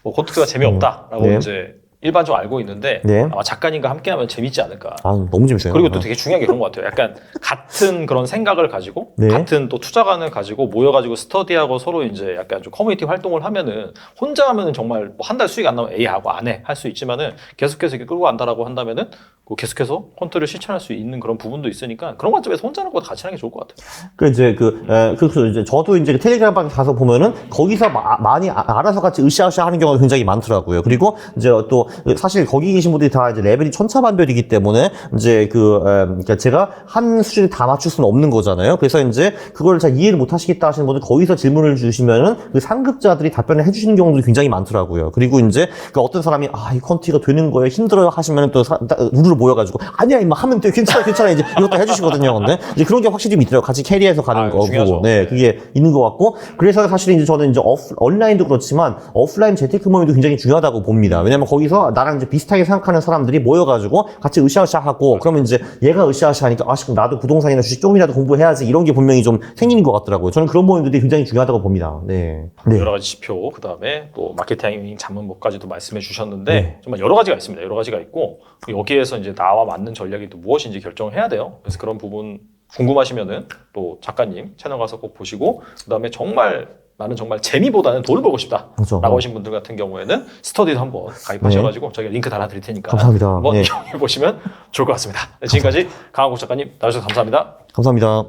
뭐 콘트가 재미없다라고 네. 이제 일반적으로 알고 있는데 네. 아마 작가님과 함께하면 재밌지 않을까. 아, 너무 재밌어요. 그리고 또 되게 중요한 게 그런 것 같아요. 약간 같은 그런 생각을 가지고 네. 같은 또 투자관을 가지고 모여가지고 스터디하고 서로 이제 약간 좀 커뮤니티 활동을 하면은 혼자 하면은 정말 뭐 한 달 수익 안 나오면 에이 하고 안 해 할 수 있지만은 계속해서 이렇게 끌고 간다라고 한다면은 그 계속해서 콘트를 실천할 수 있는 그런 부분도 있으니까 그런 관점에서 혼자 하는 것보다 같이 하는 게 좋을 것 같아요. 그 이제 그래서 이제 저도 이제 텔레그램방에 가서 보면은 거기서 많이 알아서 같이 으쌰으쌰 하는 경우가 굉장히 많더라고요. 그리고 이제 또 사실 거기 계신 분들이 다 이제 레벨이 천차만별이기 때문에 이제 그러니까 제가 한 수준에 다 맞출 수는 없는 거잖아요. 그래서 이제 그걸 잘 이해를 못 하시겠다 하시는 분들 거기서 질문을 주시면은 그 상급자들이 답변을 해주시는 경우도 굉장히 많더라고요. 그리고 이제 그 어떤 사람이 이 컨티가 되는 거예요, 힘들어요 하시면은 또 우르르 모여가지고 아니야 임마 하면 돼, 괜찮아 이제 이것도 해주시거든요. 근데 이제 그런 게 확실히 좀 있더라고요. 같이 캐리해서 가는 거고, 중요하죠. 네, 그게 있는 것 같고, 그래서 사실 이제 저는 이제 온라인도 그렇지만 오프라인 재테크 모임도 굉장히 중요하다고 봅니다. 왜냐면 거기서 나랑 이제 비슷하게 생각하는 사람들이 모여가지고 같이 으쌰으쌰 하고, 그러면 이제 얘가 으쌰으쌰 하니까 그럼 나도 부동산이나 주식 조금이라도 공부해야지 이런 게 분명히 좀 생기는 것 같더라고요. 저는 그런 모임들이 굉장히 중요하다고 봅니다. 네. 여러 가지 지표, 그 다음에 또 마케팅 자문법까지도 말씀해 주셨는데 네. 정말 여러 가지가 있습니다. 여러 가지가 있고 여기에서 이제 나와 맞는 전략이 또 무엇인지 결정을 해야 돼요. 그래서 그런 부분 궁금하시면은 또 작가님 채널 가서 꼭 보시고, 그 다음에 정말 나는 정말 재미보다는 돈을 벌고 싶다 그렇죠. 라고 하신 분들 같은 경우에는 스터디도 한번 가입하셔가지고 저희가 링크 달아드릴 테니까 감사합니다. 한번 네. 이용해 보시면 좋을 것 같습니다. 네, 지금까지 강한국 작가님 나와주셔서 감사합니다. 감사합니다.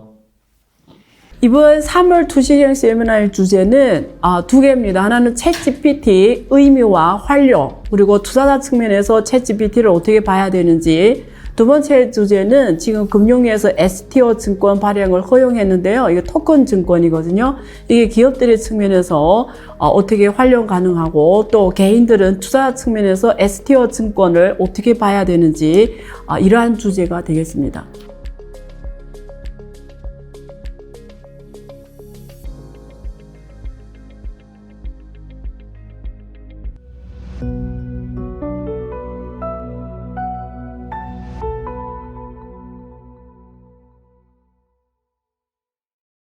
이번 3월 투시형 세미나의 주제는 두 개입니다. 하나는 챗GPT 의미와 활용, 그리고 투자자 측면에서 챗GPT를 어떻게 봐야 되는지. 두 번째 주제는 지금 금융위에서 STO 증권 발행을 허용했는데요. 이게 토큰 증권이거든요. 이게 기업들의 측면에서 어떻게 활용 가능하고, 또 개인들은 투자 측면에서 STO 증권을 어떻게 봐야 되는지, 이러한 주제가 되겠습니다.